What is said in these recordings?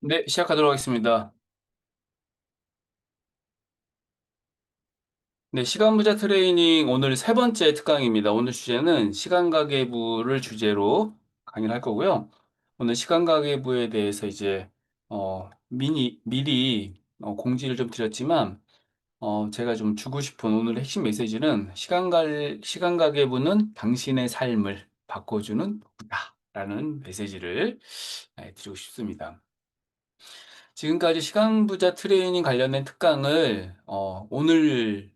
네, 시작하도록 하겠습니다. 네, 시간부자 트레이닝 오늘 세 번째 특강입니다. 오늘 주제는 시간가계부를 주제로 강의를 할 거고요. 오늘 시간가계부에 대해서 이제 미리 공지를 좀 드렸지만 제가 좀 주고 싶은 오늘의 핵심 메시지는 시간가계부는 당신의 삶을 바꿔주는 도구다라는 메시지를 드리고 싶습니다. 지금까지 시간부자 트레이닝 관련된 특강을 오늘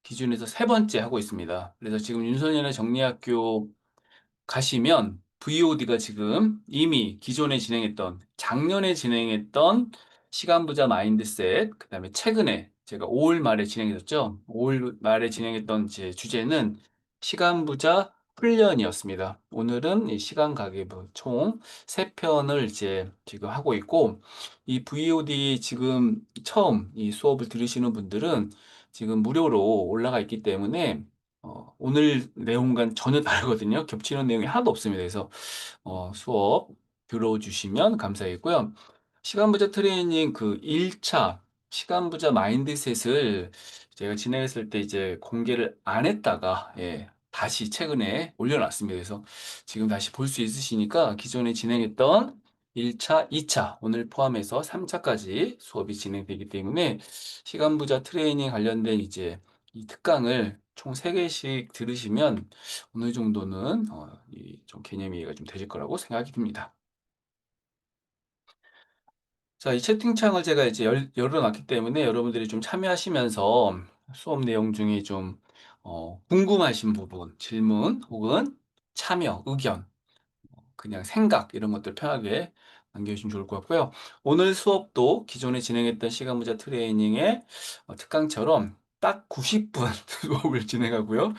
기준에서 세 번째 하고 있습니다. 그래서 지금 윤선현의 정리학교 가시면 VOD가 지금 이미 기존에 진행했던 작년에 진행했던 시간부자 마인드셋, 그다음에 최근에 제가 5월 말에 진행했었죠. 5월 말에 진행했던 제 주제는 시간부자 훈련이었습니다. 오늘은 이 시간 가계부 총 3편을 이제 지금 하고 있고, 이 VOD 지금 처음 이 수업을 들으시는 분들은 지금 무료로 올라가 있기 때문에 오늘 내용과는 전혀 다르거든요. 겹치는 내용이 하나도 없습니다. 그래서 수업 들어주시면 감사하겠고요. 시간부자 트레이닝 그 1차 시간부자 마인드셋을 제가 진행했을 때 이제 공개를 안 했다가 다시 최근에 올려놨습니다. 그래서 지금 다시 볼 수 있으시니까 기존에 진행했던 1차, 2차 오늘 포함해서 3차까지 수업이 진행되기 때문에 시간부자 트레이닝 관련된 이제 이 특강을 총 3개씩 들으시면 어느 정도는 이좀 개념 이해가 좀 되실 거라고 생각이 듭니다. 자, 이 채팅창을 제가 이제 열어놨기 때문에 여러분들이 좀 참여하시면서 수업 내용 중에 좀 궁금하신 부분, 질문 혹은 참여, 의견, 그냥 생각 이런 것들 편하게 남겨주시면 좋을 것 같고요. 오늘 수업도 기존에 진행했던 시간부자 트레이닝의 특강처럼 딱 90분 수업을 진행하고요.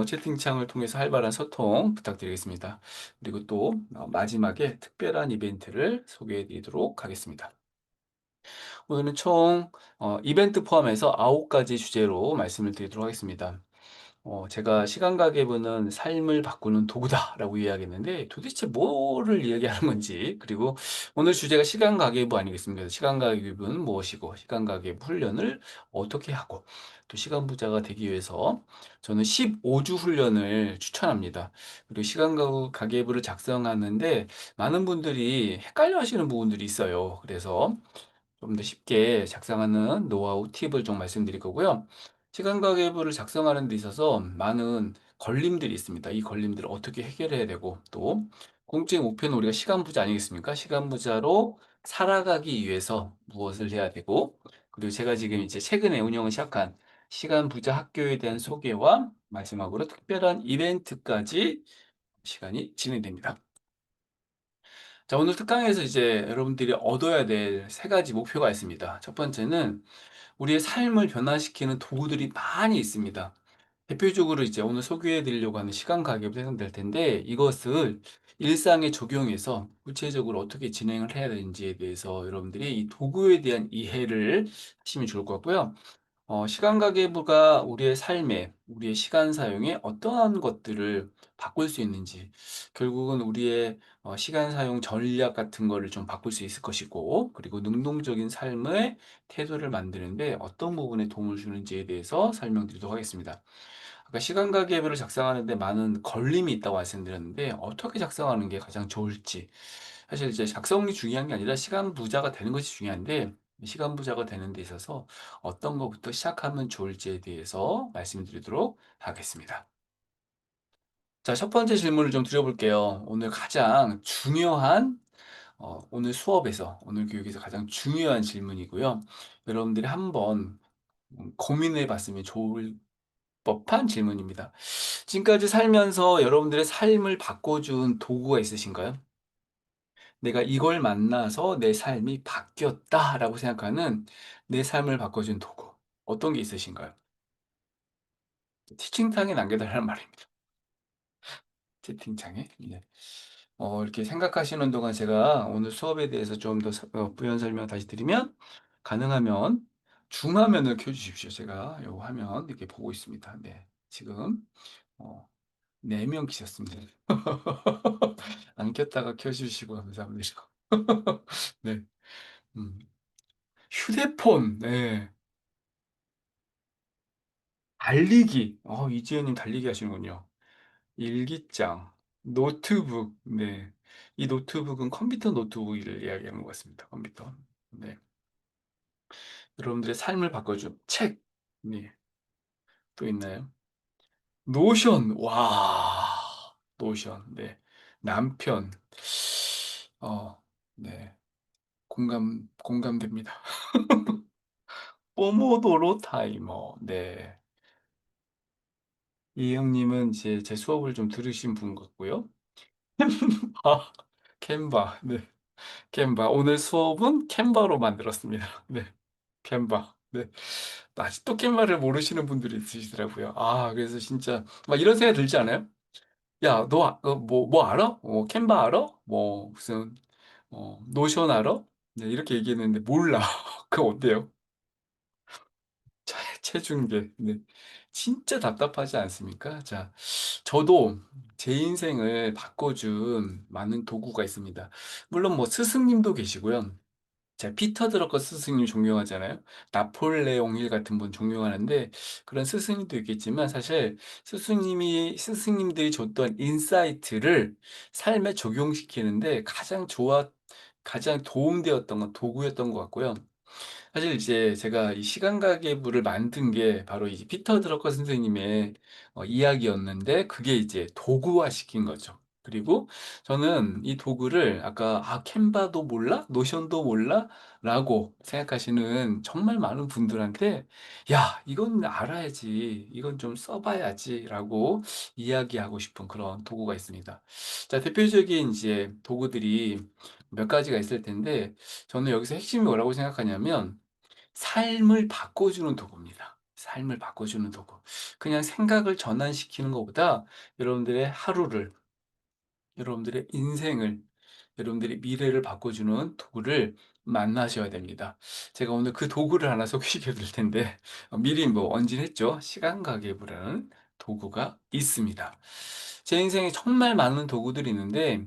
채팅창을 통해서 활발한 소통 부탁드리겠습니다. 그리고 또 마지막에 특별한 이벤트를 소개해 드리도록 하겠습니다. 오늘은 총 이벤트 포함해서 9가지 주제로 말씀을 드리도록 하겠습니다. 제가 시간 가계부는 삶을 바꾸는 도구다라고 이야기했는데 도대체 뭐를 이야기하는 건지, 그리고 오늘 주제가 시간 가계부 아니겠습니까? 시간 가계부는 무엇이고 시간 가계부 훈련을 어떻게 하고 또 시간 부자가 되기 위해서 저는 15주 훈련을 추천합니다. 그리고 시간 가계부를 작성하는데 많은 분들이 헷갈려 하시는 부분들이 있어요. 그래서 좀 더 쉽게 작성하는 노하우 팁을 좀 말씀드릴 거고요. 시간 가계부를 작성하는 데 있어서 많은 걸림들이 있습니다. 이 걸림들을 어떻게 해결해야 되고, 또 공적인 목표는 우리가 시간 부자 아니겠습니까? 시간 부자로 살아가기 위해서 무엇을 해야 되고, 그리고 제가 지금 이제 최근에 운영을 시작한 시간 부자 학교에 대한 소개와 마지막으로 특별한 이벤트까지 시간이 진행됩니다. 자, 오늘 특강에서 이제 여러분들이 얻어야 될 3가지 목표가 있습니다. 첫 번째는 우리의 삶을 변화시키는 도구들이 많이 있습니다. 대표적으로 이제 오늘 소개해 드리려고 하는 시간 가계부 해당될 텐데, 이것을 일상에 적용해서 구체적으로 어떻게 진행을 해야 되는지에 대해서 여러분들이 이 도구에 대한 이해를 하시면 좋을 것 같고요. 시간 가계부가 우리의 삶에, 우리의 시간 사용에 어떠한 것들을 바꿀 수 있는지, 결국은 우리의 시간 사용 전략 같은 거를 좀 바꿀 수 있을 것이고, 그리고 능동적인 삶의 태도를 만드는데 어떤 부분에 도움을 주는지에 대해서 설명드리도록 하겠습니다. 아까 시간 가계부를 작성하는데 많은 걸림이 있다고 말씀드렸는데, 어떻게 작성하는 게 가장 좋을지, 사실 이제 작성이 중요한 게 아니라 시간 부자가 되는 것이 중요한데, 시간 부자가 되는 데 있어서 어떤 것부터 시작하면 좋을지에 대해서 말씀드리도록 하겠습니다. 자, 첫 번째 질문을 좀 드려볼게요. 오늘 가장 중요한, 오늘 수업에서, 오늘 교육에서 가장 중요한 질문이고요. 여러분들이 한번 고민해 봤으면 좋을 법한 질문입니다. 지금까지 살면서 여러분들의 삶을 바꿔준 도구가 있으신가요? 내가 이걸 만나서 내 삶이 바뀌었다라고 생각하는 내 삶을 바꿔준 도구. 어떤 게 있으신가요? 채팅창에 남겨달라는 말입니다. 채팅창에. 예. 이렇게 생각하시는 동안 제가 오늘 수업에 대해서 좀 더 부연 설명 다시 드리면, 가능하면 줌화면을 켜주십시오. 제가 요 화면 이렇게 보고 있습니다. 네. 지금, 어, 4명 키셨습니다. 안 켰다가 켜주시고 감사합니다. 네. 음. 휴대폰. 네. 달리기. 이지현님 달리기 하시는군요. 일기장, 노트북. 네. 이 노트북은 컴퓨터 노트북을 이야기하는 것 같습니다. 컴퓨터. 네. 여러분들의 삶을 바꿔준 책. 네. 또 있나요? 노션. 와. 노션. 네. 남편. 네. 공감됩니다. 포모도로 타이머. 네. 이 형님은 이제 제 수업을 좀 들으신 분 같고요. 아, 캔바. 네. 캔바. 오늘 수업은 캔바로 만들었습니다. 네. 캔바. 네. 아직도 캔바를 모르시는 분들이 있으시더라고요. 그래서 진짜 막 이런 생각 들지 않아요? 야, 너, 뭐 알아? 캔바 알아? 뭐, 무슨, 노션 알아? 네, 이렇게 얘기했는데 몰라. 그거 어때요? 체중계. 네. 진짜 답답하지 않습니까? 자, 저도 제 인생을 바꿔준 많은 도구가 있습니다. 물론 뭐 스승님도 계시고요. 제가 피터 드러커 스승님 존경하잖아요. 나폴레옹 힐 같은 분 존경하는데 그런 스승님도 있겠지만 사실 스승님들이 줬던 인사이트를 삶에 적용시키는데 가장 도움되었던 건 도구였던 것 같고요. 사실 이제 제가 이 시간 가계부를 만든 게 바로 이 피터 드러커 선생님의 이야기였는데 그게 이제 도구화 시킨 거죠. 그리고 저는 이 도구를 아까 캔바도 몰라? 노션도 몰라? 라고 생각하시는 정말 많은 분들한테 야, 이건 알아야지. 이건 좀 써봐야지. 라고 이야기하고 싶은 그런 도구가 있습니다. 자, 대표적인 이제 도구들이 몇 가지가 있을 텐데 저는 여기서 핵심이 뭐라고 생각하냐면 삶을 바꿔주는 도구입니다. 삶을 바꿔주는 도구. 그냥 생각을 전환시키는 것보다 여러분들의 하루를, 여러분들의 인생을, 여러분들의 미래를 바꿔주는 도구를 만나셔야 됩니다. 제가 오늘 그 도구를 하나 소개시켜 드릴 텐데, 미리 뭐 언진했죠? 시간 가계부라는 도구가 있습니다. 제 인생에 정말 많은 도구들이 있는데,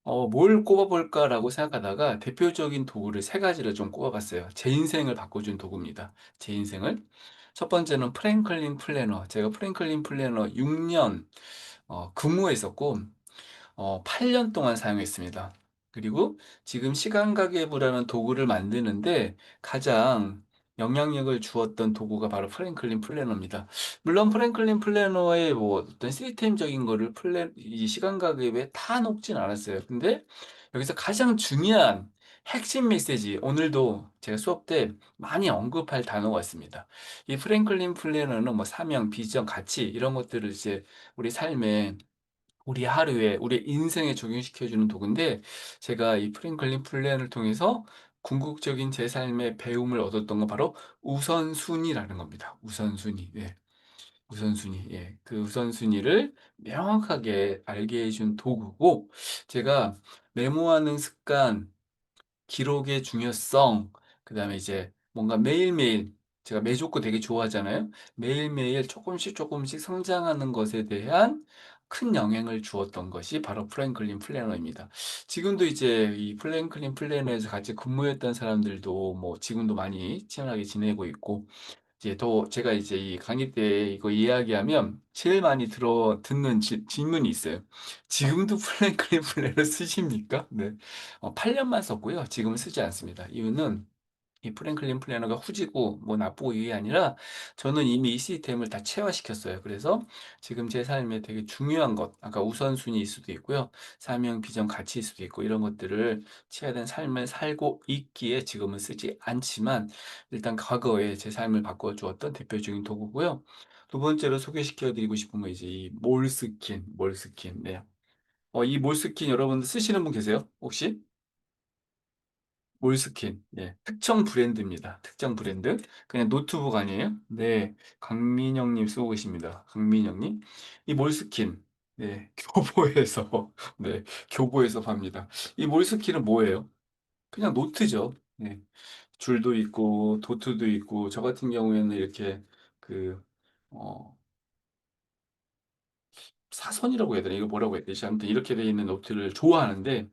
뭘 꼽아볼까라고 생각하다가 대표적인 도구를 세 가지를 좀 꼽아봤어요. 제 인생을 바꿔준 도구입니다. 제 인생을. 첫 번째는 프랭클린 플래너. 제가 프랭클린 플래너 6년 근무했었고, 8년 동안 사용했습니다. 그리고 지금 시간 가계부라는 도구를 만드는데 가장 영향력을 주었던 도구가 바로 프랭클린 플래너입니다. 물론 프랭클린 플래너의 뭐 어떤 시스템적인 거를 이 시간 가계부에 다 녹진 않았어요. 근데 여기서 가장 중요한 핵심 메시지, 오늘도 제가 수업 때 많이 언급할 단어가 있습니다. 이 프랭클린 플래너는 뭐 사명, 비전, 가치 이런 것들을 이제 우리 삶에 우리 하루에, 우리 인생에 적용시켜주는 도구인데, 제가 이 프랭클린 플랜을 통해서 궁극적인 제 삶의 배움을 얻었던 건 바로 우선순위라는 겁니다. 우선순위. 예. 우선순위. 예. 그 우선순위를 명확하게 알게 해준 도구고, 제가 메모하는 습관, 기록의 중요성, 그다음에 이제 뭔가 매일매일 제가 매조고 되게 좋아하잖아요. 매일매일 조금씩 조금씩 성장하는 것에 대한 큰 영향을 주었던 것이 바로 프랭클린 플래너입니다. 지금도 이제 이 프랭클린 플래너에서 같이 근무했던 사람들도 뭐 지금도 많이 친하게 지내고 있고 이제 또 제가 이제 이 강의 때 이거 이야기하면 제일 많이 듣는 질문이 있어요. 지금도 프랭클린 플래너 쓰십니까? 네. 8년만 썼고요. 지금은 쓰지 않습니다. 이유는 이 프랭클린 플래너가 후지고 뭐 나쁘고 이게 아니라 저는 이미 이 시스템을 다 체화시켰어요. 그래서 지금 제 삶에 되게 중요한 것, 아까 우선순위일 수도 있고요. 사명, 비전, 가치일 수도 있고 이런 것들을 체화된 삶을 살고 있기에 지금은 쓰지 않지만 일단 과거에 제 삶을 바꿔주었던 대표적인 도구고요. 두 번째로 소개시켜 드리고 싶은 건 이제 이 몰스킨. 네. 이 몰스킨 여러분 쓰시는 분 계세요? 혹시? 몰스킨. 예. 특정 브랜드입니다. 특정 브랜드. 그냥 노트북 아니에요? 네. 강민영님 쓰고 계십니다. 강민영님. 이 몰스킨. 네. 교보에서, 네. 교보에서 팝니다. 이 몰스킨은 뭐예요? 그냥 노트죠. 네. 줄도 있고, 도트도 있고, 저 같은 경우에는 이렇게 그, 어, 사선이라고 해야 되나? 이거 뭐라고 해야 되지? 아무튼 이렇게 돼 있는 노트를 좋아하는데,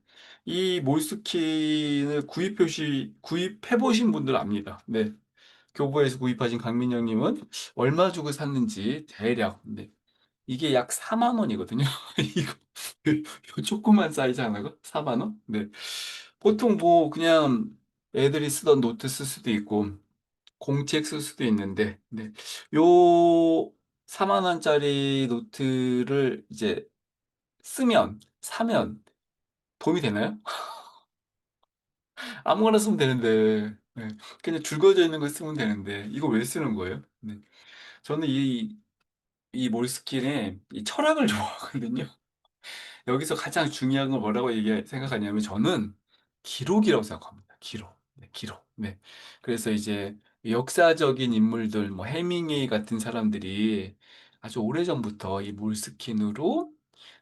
이 몰스킨을 구입해 보신 분들은 압니다. 네. 교보에서 구입하신 강민영 님은 얼마 주고 샀는지 대략, 네, 이게 약 4만 원이거든요. 이거 요 조그만 사이즈 하나가 4만 원? 네. 보통 뭐 그냥 애들이 쓰던 노트 쓸 수도 있고 공책 쓸 수도 있는데, 네. 요 4만 원짜리 노트를 이제 사면 도움이 되나요? 아무거나 쓰면 되는데, 네. 그냥 줄거져 있는 거 쓰면 되는데, 이거 왜 쓰는 거예요? 네. 저는 이 몰스킨의 이 철학을 좋아하거든요. 여기서 가장 중요한 건 뭐라고 생각하냐면, 저는 기록이라고 생각합니다. 기록. 네, 기록. 네. 그래서 이제 역사적인 인물들, 뭐 해밍웨이 같은 사람들이 아주 오래전부터 이 몰스킨으로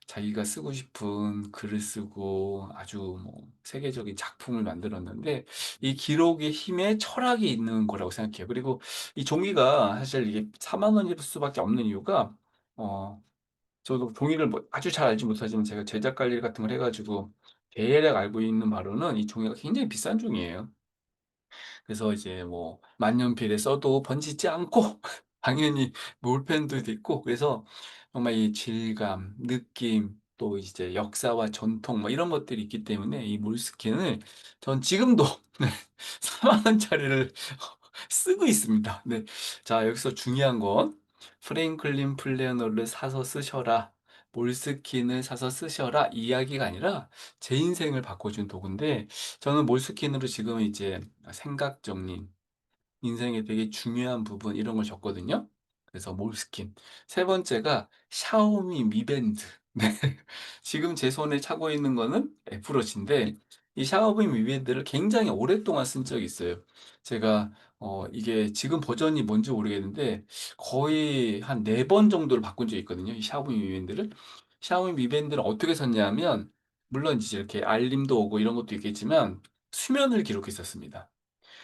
자기가 쓰고 싶은 글을 쓰고 아주 뭐 세계적인 작품을 만들었는데, 이 기록의 힘에 철학이 있는 거라고 생각해요. 그리고 이 종이가 사실 이게 4만 원일 수밖에 없는 이유가, 어 저도 종이를 뭐 아주 잘 알지 못하지만 제가 제작 관리 같은 걸 해가지고 대략 알고 있는 바로는 이 종이가 굉장히 비싼 종이에요. 그래서 이제 뭐 만년필에 써도 번지지 않고 당연히 볼펜도 있고, 그래서 정말 이 질감, 느낌, 또 이제 역사와 전통 뭐 이런 것들이 있기 때문에 이 몰스킨을 전 지금도 네, 4만 원짜리를 쓰고 있습니다. 네. 자, 여기서 중요한 건 프랭클린 플래너를 사서 쓰셔라, 몰스킨을 사서 쓰셔라 이야기가 아니라 제 인생을 바꿔준 도구인데, 저는 몰스킨으로 지금 이제 생각 정리, 인생에 되게 중요한 부분 이런 걸 적거든요. 그래서 몰스킨. 세 번째가 샤오미 Mi 밴드. 네. 지금 제 손에 차고 있는 거는 애플워치인데, 이 샤오미 Mi 밴드를 굉장히 오랫동안 쓴 적이 있어요. 제가 이게 지금 버전이 뭔지 모르겠는데 거의 한 4번 정도를 바꾼 적이 있거든요. 이 샤오미 Mi 밴드를. 샤오미 Mi 밴드를 어떻게 샀냐면, 물론 이제 이렇게 알림도 오고 이런 것도 있겠지만 수면을 기록했었습니다.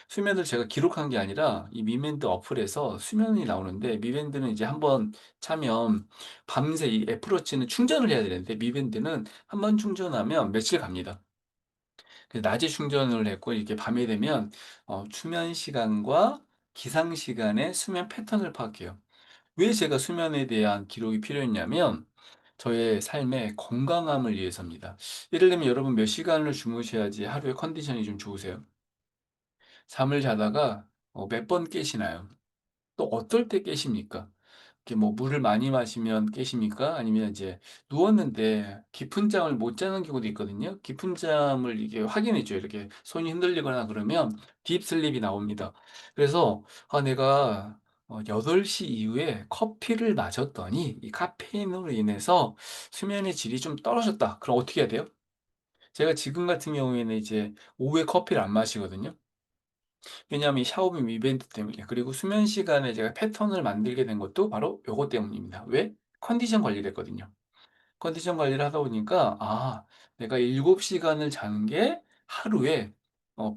수면을 제가 기록한 게 아니라 이 미밴드 어플에서 수면이 나오는데, 미밴드는 이제 한번 차면 밤새, 이 애플워치는 충전을 해야 되는데 미밴드는 한번 충전하면 며칠 갑니다. 그래서 낮에 충전을 했고 이렇게 밤에 되면 수면 시간과 기상 시간의 수면 패턴을 파악해요. 왜 제가 수면에 대한 기록이 필요했냐면 저의 삶의 건강함을 위해서입니다. 예를 들면 여러분 몇 시간을 주무셔야지 하루의 컨디션이 좀 좋으세요? 잠을 자다가 몇 번 깨시나요? 또 어떨 때 깨십니까? 이렇게 뭐 물을 많이 마시면 깨십니까? 아니면 이제 누웠는데 깊은 잠을 못 자는 경우도 있거든요. 깊은 잠을 이게 확인해줘요. 이렇게 손이 흔들리거나 그러면 딥슬립이 나옵니다. 그래서 내가 8시 이후에 커피를 마셨더니 이 카페인으로 인해서 수면의 질이 좀 떨어졌다. 그럼 어떻게 해야 돼요? 제가 지금 같은 경우에는 이제 오후에 커피를 안 마시거든요. 왜냐하면 이 샤오미 Mi 밴드 때문에. 그리고 수면 시간에 제가 패턴을 만들게 된 것도 바로 요것 때문입니다. 왜? 컨디션 관리를 했거든요. 컨디션 관리를 하다 보니까 내가 7시간을 자는 게 하루에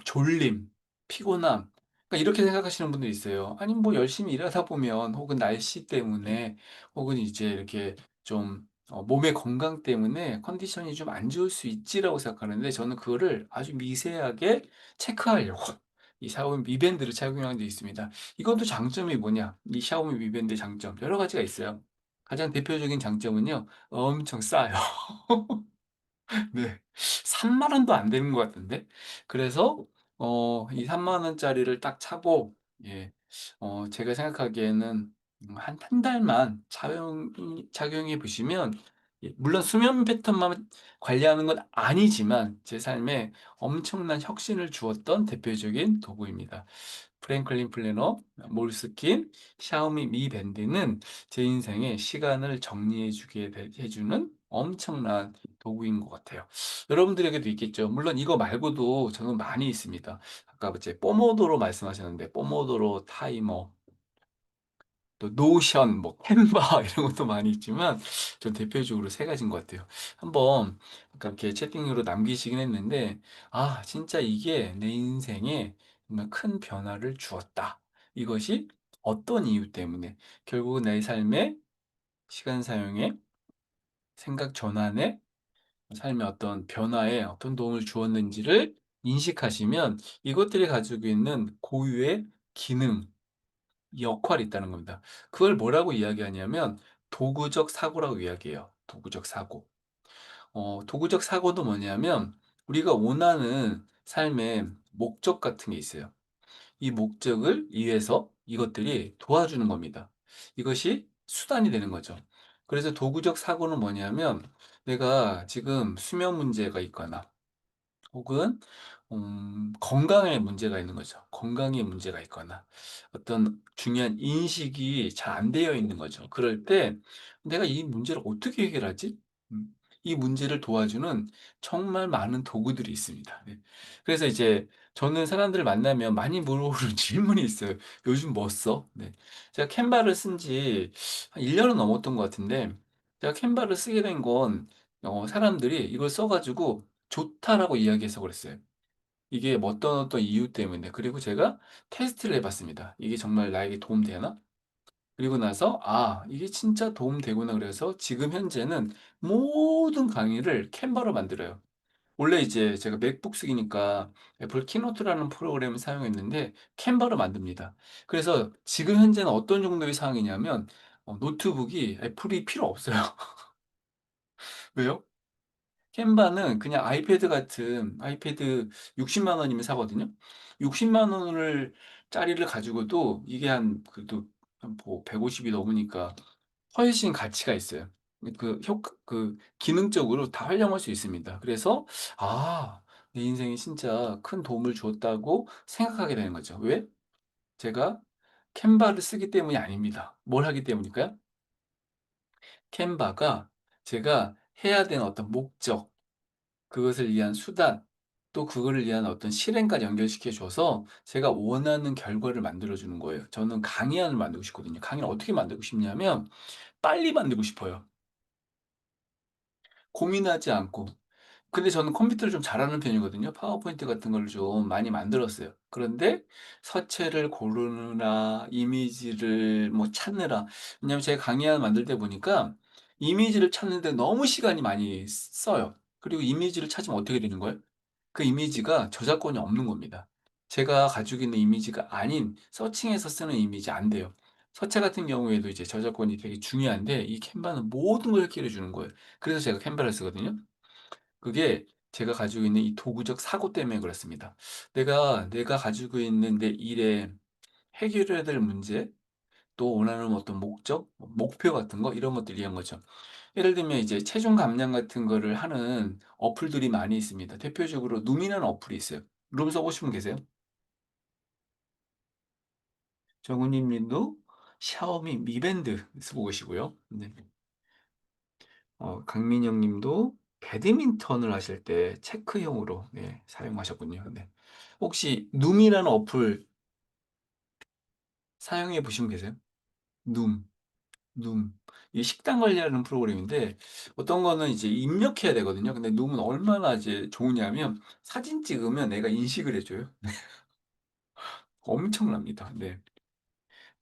졸림, 피곤함, 그러니까 이렇게 생각하시는 분들이 있어요. 아니 뭐 열심히 일하다 보면 혹은 날씨 때문에 혹은 이제 이렇게 좀 몸의 건강 때문에 컨디션이 좀 안 좋을 수 있지라고 생각하는데, 저는 그거를 아주 미세하게 체크하려고 이 샤오미 Mi 밴드를 착용한 게 있습니다. 이것도 장점이 뭐냐? 이 샤오미 Mi 밴드 장점 여러 가지가 있어요. 가장 대표적인 장점은요, 엄청 싸요. 네. 3만 원도 안 되는 것 같은데. 그래서 이 3만 원짜리를 딱 차고, 예, 제가 생각하기에는 한 달만 착용해 보시면, 예, 물론 수면 패턴만 관리하는 건 아니지만 제 삶에 엄청난 혁신을 주었던 대표적인 도구입니다. 프랭클린 플래너, 몰스킨, 샤오미 미 밴드는 제 인생에 시간을 정리해 주게 해주는 엄청난 도구인 것 같아요. 여러분들에게도 있겠죠. 물론 이거 말고도 저는 많이 있습니다. 아까 이제 뽀모도로 말씀하셨는데, 뽀모도로 타이머, 또 노션, 뭐 캔바 이런 것도 많이 있지만 전 대표적으로 세 가지인 것 같아요. 한번 아까 이렇게 채팅으로 남기시긴 했는데, 진짜 이게 내 인생에 정말 큰 변화를 주었다. 이것이 어떤 이유 때문에, 결국은 내 삶의 시간 사용에, 생각 전환에, 삶의 어떤 변화에 어떤 도움을 주었는지를 인식하시면 이것들이 가지고 있는 고유의 기능, 역할이 있다는 겁니다. 그걸 뭐라고 이야기하냐면 도구적 사고라고 이야기해요. 도구적 사고. 도구적 사고도 뭐냐면 우리가 원하는 삶의 목적 같은 게 있어요. 이 목적을 위해서 이것들이 도와주는 겁니다. 이것이 수단이 되는 거죠. 그래서 도구적 사고는 뭐냐면 내가 지금 수면 문제가 있거나 혹은 건강에 문제가 있는 거죠. 건강에 문제가 있거나 어떤 중요한 인식이 잘 안 되어 있는 거죠. 그럴 때 '내가 이 문제를 어떻게 해결하지?' 음 이 문제를 도와주는 정말 많은 도구들이 있습니다. 네. 그래서 이제 저는 사람들을 만나면 많이 물어보는 질문이 있어요. "요즘 뭐 써?" 네. 제가 캔바를 쓴 지 한 1 년은 넘었던 것 같은데 제가 캔바를 쓰게 된 건 사람들이 이걸 써 가지고 좋다라고 이야기해서 그랬어요. 이게 뭐 어떤 이유 때문에. 그리고 제가 테스트를 해 봤습니다. '이게 정말 나에게 도움되나?' 그리고 나서 '아 이게 진짜 도움되구나.' 그래서 지금 현재는 모든 강의를 캔버로 만들어요. 원래 이제 제가 맥북 쓰기니까 애플 키노트라는 프로그램을 사용했는데 캔버로 만듭니다. 그래서 지금 현재는 어떤 정도의 상황이냐면 노트북이 애플이 필요 없어요. 왜요? 캔바는 그냥 아이패드 같은 아이패드 60만 원이면 사거든요. 60만 원을 짜리를 가지고도 이게 한 그래도 한 뭐 150이 넘으니까 훨씬 가치가 있어요. 그 기능적으로 다 활용할 수 있습니다. 그래서 '아 내 인생에 진짜 큰 도움을 주었다.'고 생각하게 되는 거죠. 왜? 제가 캔바를 쓰기 때문이 아닙니다. 뭘 하기 때문일까요? 캔바가 제가 해야 되는 어떤 목적 그것을 위한 수단, 또 그거를 위한 어떤 실행까지 연결시켜 줘서 제가 원하는 결과를 만들어 주는 거예요. 저는 강의안을 만들고 싶거든요. 강의를 어떻게 만들고 싶냐면 빨리 만들고 싶어요. 고민하지 않고. 근데 저는 컴퓨터를 좀 잘하는 편이거든요. 파워포인트 같은 걸 좀 많이 만들었어요. 그런데 서체를 고르느라 이미지를 뭐 찾느라 왜냐하면 제가 강의안 만들 때 보니까 이미지를 찾는데 너무 시간이 많이 써요. 그리고 이미지를 찾으면 어떻게 되는 거예요? 그 이미지가 저작권이 없는 겁니다. 제가 가지고 있는 이미지가 아닌 서칭해서 쓰는 이미지 안 돼요. 서체 같은 경우에도 이제 저작권이 되게 중요한데 이 캔바는 모든 걸 해결해 주는 거예요. 그래서 제가 캔바를 쓰거든요. 그게 제가 가지고 있는 이 도구적 사고 때문에 그렇습니다. 내가 가지고 있는 내 일에 해결해야 될 문제, 또 원하는 어떤 목적, 뭐 목표 같은 거 이런 것들 위한 거죠. 예를 들면 이제 체중 감량 같은 거를 하는 어플들이 많이 있습니다. 대표적으로 룸이라는 어플이 있어요. 룸 써보신 분 계세요? 정우님 님도 샤오미 Mi 밴드 쓰고 계시고요. 네. 강민영 님도 배드민턴을 하실 때 체크용으로 네, 사용하셨군요. 네. 혹시 룸이라는 어플 사용해 보신 분 계세요? 룸. 룸. 이 식단 관리하는 프로그램인데 어떤 거는 이제 입력해야 되거든요. 근데 룸은 얼마나 이제 좋으냐면 사진 찍으면 애가 인식을 해 줘요. 엄청납니다. 네.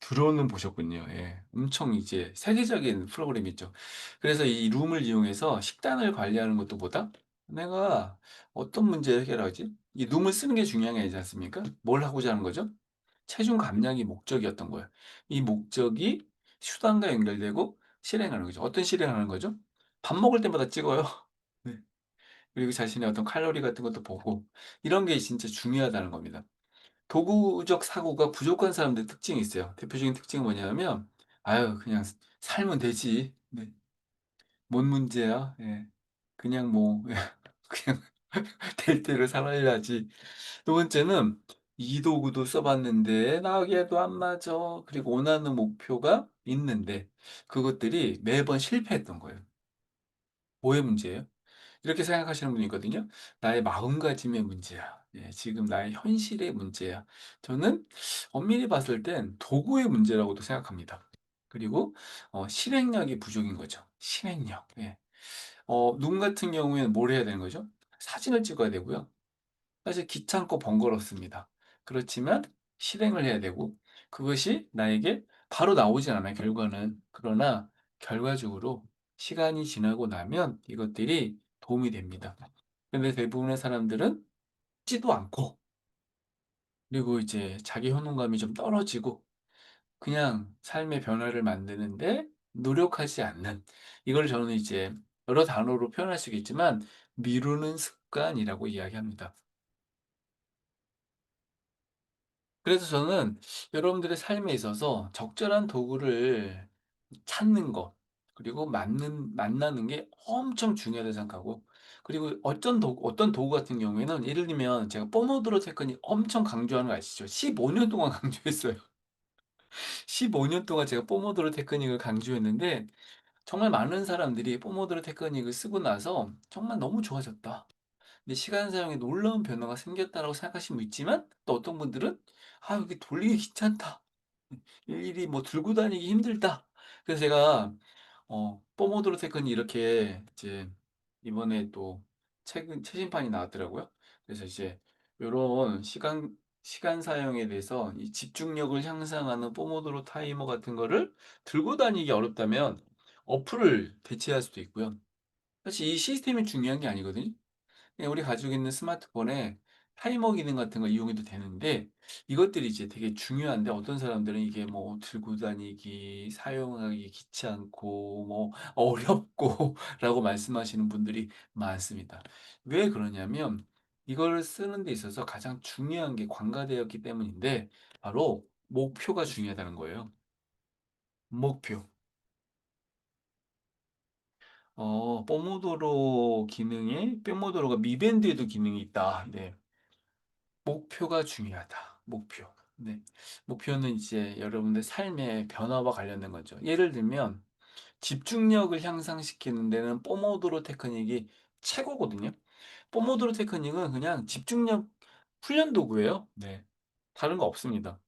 드론은 보셨군요. 예. 엄청 이제 세계적인 프로그램이죠. 그래서 이 룸을 이용해서 식단을 관리하는 것도 보다 내가 어떤 문제를 해결하지? 이 룸을 쓰는 게 중요한 게 아니지 않습니까? 뭘 하고자 하는 거죠? 체중 감량이 목적이었던 거예요. 이 목적이 수단과 연결되고 실행하는 거죠. 어떤 실행하는 거죠? 밥 먹을 때마다 찍어요. 네. 그리고 자신의 어떤 칼로리 같은 것도 보고 이런 게 진짜 중요하다는 겁니다. 도구적 사고가 부족한 사람들의 특징이 있어요. 대표적인 특징은 뭐냐면 "아유 그냥 살면 되지. 네. 뭔 문제야." 예. 그냥 뭐 그냥 될 대로 살아야지. 두 번째는 "이 도구도 써 봤는데 나에게도 안 맞아." 그리고 원하는 목표가 있는데 그것들이 매번 실패했던 거예요. 뭐의 문제예요? 이렇게 생각하시는 분이 있거든요. '나의 마음가짐의 문제야. 예 지금 나의 현실의 문제야.' 저는 엄밀히 봤을 땐 도구의 문제라고도 생각합니다. 그리고 실행력이 부족인 거죠. 실행력. 예. 눈 같은 경우에는 뭘 해야 되는 거죠? 사진을 찍어야 되고요. 사실 귀찮고 번거롭습니다. 그렇지만 실행을 해야 되고 그것이 나에게 바로 나오진 않아요, 결과는. 그러나 결과적으로 시간이 지나고 나면 이것들이 도움이 됩니다. 근데 대부분의 사람들은 지도 않고, 그리고 이제 자기 효능감이 좀 떨어지고 그냥 삶의 변화를 만드는데 노력하지 않는, 이걸 저는 이제 여러 단어로 표현할 수 있겠지만 미루는 습관이라고 이야기합니다. 그래서 저는 여러분들의 삶에 있어서 적절한 도구를 찾는 것, 그리고 만나는 게 엄청 중요하다고 생각하고, 그리고 어떤 도구 같은 경우에는 예를 들면 제가 포모도로 테크닉 엄청 강조하는 거 아시죠? 15년 동안 강조했어요. 15년 동안 제가 포모도로 테크닉을 강조했는데 정말 많은 사람들이 포모도로 테크닉을 쓰고 나서 정말 너무 좋아졌다, 근데 시간 사용에 놀라운 변화가 생겼다라고 생각하시는 분 있지만, 또 어떤 분들은 아 여기 돌리기 귀찮다, 일일이 뭐 들고 다니기 힘들다. 그래서 제가 포모도로 테크닉 이렇게 이제 이번에 또 최근 최신판이 나왔더라고요. 그래서 이제 요런 시간 사용에 대해서 이 집중력을 향상하는 포모도로 타이머 같은 거를 들고 다니기 어렵다면 어플을 대체할 수도 있고요. 사실 이 시스템이 중요한 게 아니거든요. 그냥 우리 가지고 있는 스마트폰에 타이머 기능 같은 거 이용해도 되는데, 이것들이 이제 되게 중요한데 어떤 사람들은 이게 뭐 들고 다니기, 사용하기 귀찮고 뭐 어렵고 라고 말씀하시는 분들이 많습니다. 왜 그러냐면 이걸 쓰는 데 있어서 가장 중요한 게 관가되었기 때문인데, 바로 목표가 중요하다는 거예요. 목표. 포모도로가 미밴드에도 기능이 있다. 네. 목표가 중요하다. 목표. 네. 목표는 이제 여러분들 삶의 변화와 관련된 거죠. 예를 들면 집중력을 향상시키는 데는 포모도로 테크닉이 최고거든요. 포모도로 테크닉은 그냥 집중력 훈련 도구예요. 네. 다른 거 없습니다.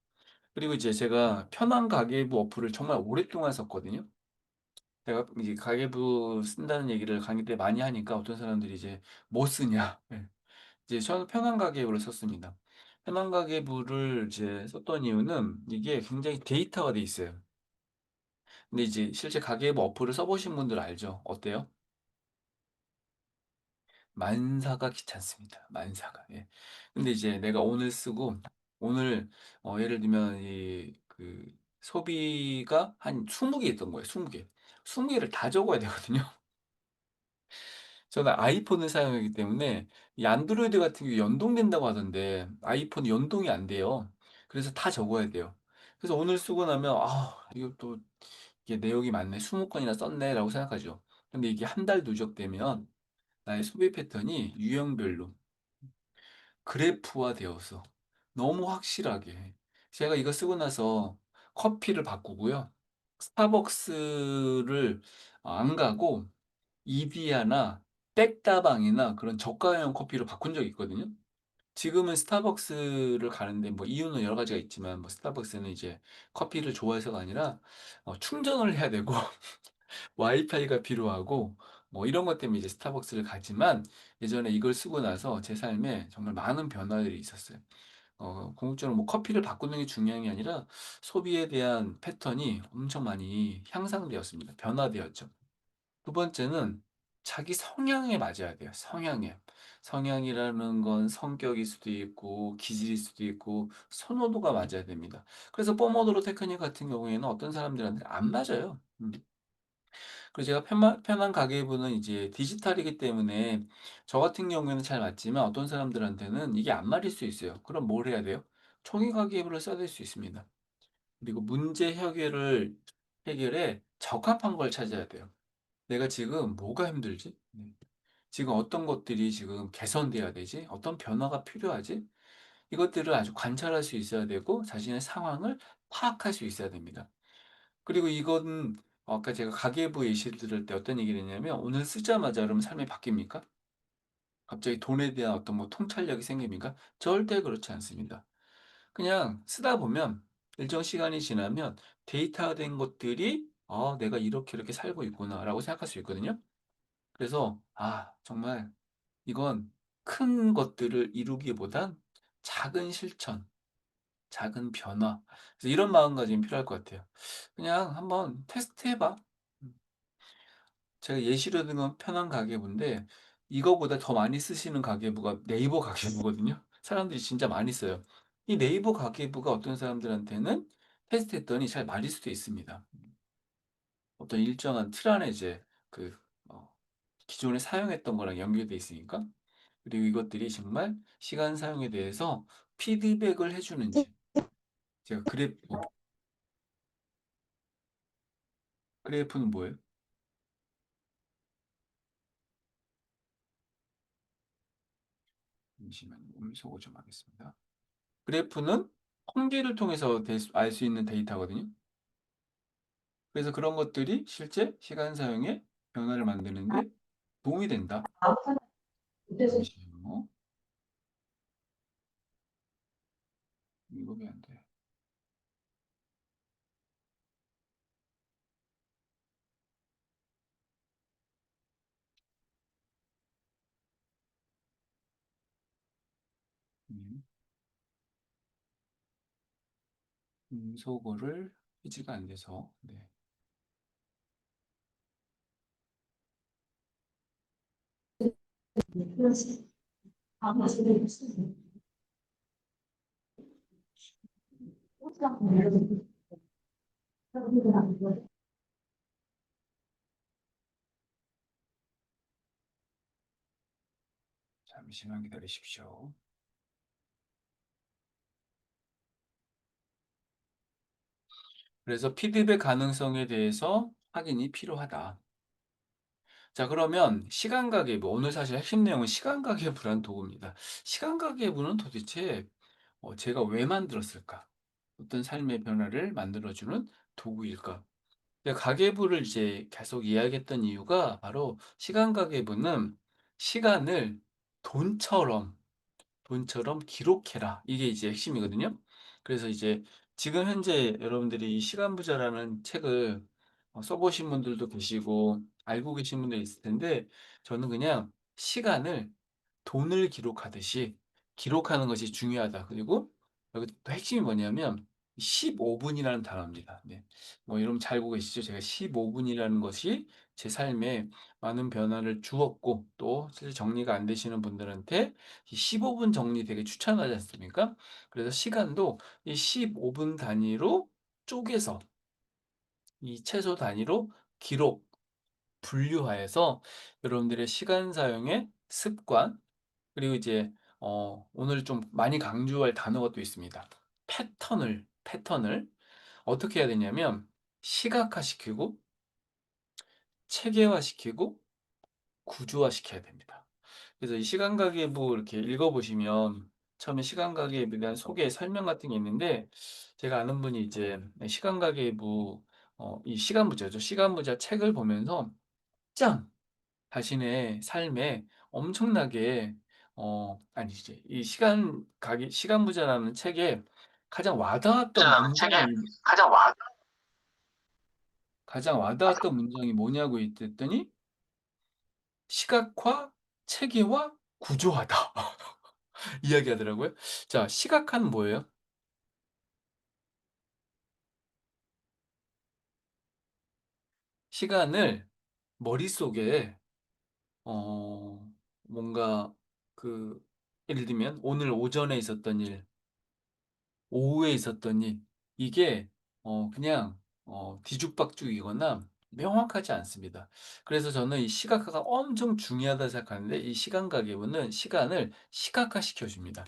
그리고 이제 제가 편한 가계부 어플을 정말 오랫동안 썼거든요. 제가 이제 가계부 쓴다는 얘기를 강의 때 많이 하니까 어떤 사람들이 이제 "뭐 쓰냐?" 예. 이제 저는 편한 가계부를 썼습니다. 편한 가계부를 이제 썼던 이유는 이게 굉장히 데이터가 돼 있어요. 근데 이제 실제 가계부 어플을 써 보신 분들 알죠? 어때요? 만사가 귀찮습니다. 만사가. 예. 근데 이제 내가 오늘 쓰고 오늘 예를 들면 소비가 한 20개 있던 거예요, 20 개. 20 개를 다 적어야 되거든요. 저는 아이폰을 사용하기 때문에 이 안드로이드 같은 경우에 연동된다고 하던데 아이폰이 연동이 안 돼요. 그래서 다 적어야 돼요. 그래서 오늘 쓰고 나면 '아 이거 또 이게 내용이 많네. 20 건이나 썼네.'라고 생각하죠. 근데 이게 한 달 누적되면 나의 소비 패턴이 유형별로 그래프화되어서 너무 확실하게, 제가 이거 쓰고 나서 커피를 바꾸고요. 스타벅스를 안 가고 이디야나 백다방이나 그런 저가형 커피로 바꾼 적이 있거든요. 지금은 스타벅스를 가는데 뭐 이유는 여러 가지가 있지만, 뭐 스타벅스는 이제 커피를 좋아해서가 아니라 충전을 해야 되고 와이파이가 필요하고 뭐 이런 것 때문에 이제 스타벅스를 가지만, 예전에 이걸 쓰고 나서 제 삶에 정말 많은 변화들이 있었어요. 궁극적으로 뭐 커피를 바꾸는 게 중요한 게 아니라 소비에 대한 패턴이 엄청 많이 향상되었습니다. 변화되었죠. 두 번째는 자기 성향에 맞아야 돼요. 성향에. 성향이라는 건 성격일 수도 있고 기질일 수도 있고 선호도가 맞아야 됩니다. 그래서 포모도로 테크닉 같은 경우에는 어떤 사람들한테 안 맞아요. 그리고 제가 편한 가계부는 이제 디지털이기 때문에 저 같은 경우에는 잘 맞지만 어떤 사람들한테는 이게 안 맞을 수 있어요. 그럼 뭘 해야 돼요? 종이 가계부를 써야 될 수 있습니다. 그리고 문제 해결에 적합한 걸 찾아야 돼요. 내가 지금 뭐가 힘들지? 지금 어떤 것들이 지금 개선돼야 되지? 어떤 변화가 필요하지? 이것들을 아주 관찰할 수 있어야 되고 자신의 상황을 파악할 수 있어야 됩니다. 그리고 이건 아까 제가 가계부 예시를 들을 때 어떤 얘기를 했냐면, 오늘 쓰자마자 그러면 삶이 바뀝니까? 갑자기 돈에 대한 어떤 뭐 통찰력이 생깁니까? 절대 그렇지 않습니다. 그냥 쓰다 보면 일정 시간이 지나면 데이터화된 것들이 '아 내가 이렇게 살고 있구나.'라고 생각할 수 있거든요. 그래서 정말 이건 큰 것들을 이루기보단 작은 실천, 작은 변화, 그래서 이런 마음가짐이 필요할 것 같아요. 그냥 한번 테스트해 봐. 음. 제가 예시로 든 건 편한 가계부인데 이거보다 더 많이 쓰시는 가계부가 네이버 가계부거든요. 사람들이 진짜 많이 써요. 이 네이버 가계부가 어떤 사람들한테는 테스트했더니 잘 맞을 수도 있습니다. 어떤 일정한 틀 안에 이제 그 어 기존에 사용했던 거랑 연결돼 있으니까. 그리고 이것들이 정말 시간 사용에 대해서 피드백을 해 주는지 제가 그래프는 뭐예요? 잠시만요. 음소거 좀 하겠습니다. 그래프는 통계를 통해서 알 수 있는 데이터거든요. 그래서 그런 것들이 실제 시간 사용에 변화를 만드는 데 도움이 된다. 잠시만요. 이거 왜 안 돼? 음, 음소거를 해지가 안 돼서 네. 잠시만 기다리십시오. 그래서 피드백 가능성에 대해서 확인이 필요하다. 자, 그러면 시간 가계부. 오늘 사실 핵심 내용은 시간 가계부란 도구입니다. 시간 가계부는 도대체 제가 왜 만들었을까? 어떤 삶의 변화를 만들어주는 도구일까? 가계부를 이제 계속 이야기했던 이유가 바로 시간 가계부는 시간을 돈처럼 기록해라. 이게 이제 핵심이거든요. 그래서 이제 지금 현재 여러분들이 이 시간 부자라는 책을 써보신 분들도 계시고 알고 계신 분들 있을 텐데 저는 그냥 시간을 돈을 기록하듯이 기록하는 것이 중요하다. 그리고 여기 또 핵심이 뭐냐면 15분이라는 단어입니다. 네. 뭐 여러분 잘 알고 계시죠? 제가 15분이라는 것이 제 삶에 많은 변화를 주었고 또 실제 정리가 안 되시는 분들한테 이 15분 정리 되게 추천하지 않습니까? 그래서 시간도 이 15분 단위로 쪼개서 이 최소 단위로 기록, 분류하여서 여러분들의 시간 사용의 습관 그리고 이제 오늘 좀 많이 강조할 단어가 또 있습니다. 패턴을 어떻게 해야 되냐면 시각화시키고 체계화시키고 구조화시켜야 됩니다. 그래서 이 시간가계부 이렇게 읽어보시면 처음에 시간가계부에 대한 소개 설명 같은 게 있는데 제가 아는 분이 이제 시간가계부 이 시간부자죠. 시간부자 책을 보면서 짱! 자신의 삶에 엄청나게 아니 이제 이 시간부자라는 책에 가장 와닿았던 라는 책에 문장이 가장 와 뭐냐고 했더니 시각화, 체계화, 구조화다. 이야기하더라고요. 자, 시각화는 뭐예요? 시간을 머릿속에 뭔가 그 예를 들면 오늘 오전에 있었던 일, 오후에 있었던 일, 이게 그냥 뒤죽박죽이거나 명확하지 않습니다. 그래서 저는 이 시각화가 엄청 중요하다 생각하는데 이 시간 가계부는 시간을 시각화시켜 줍니다.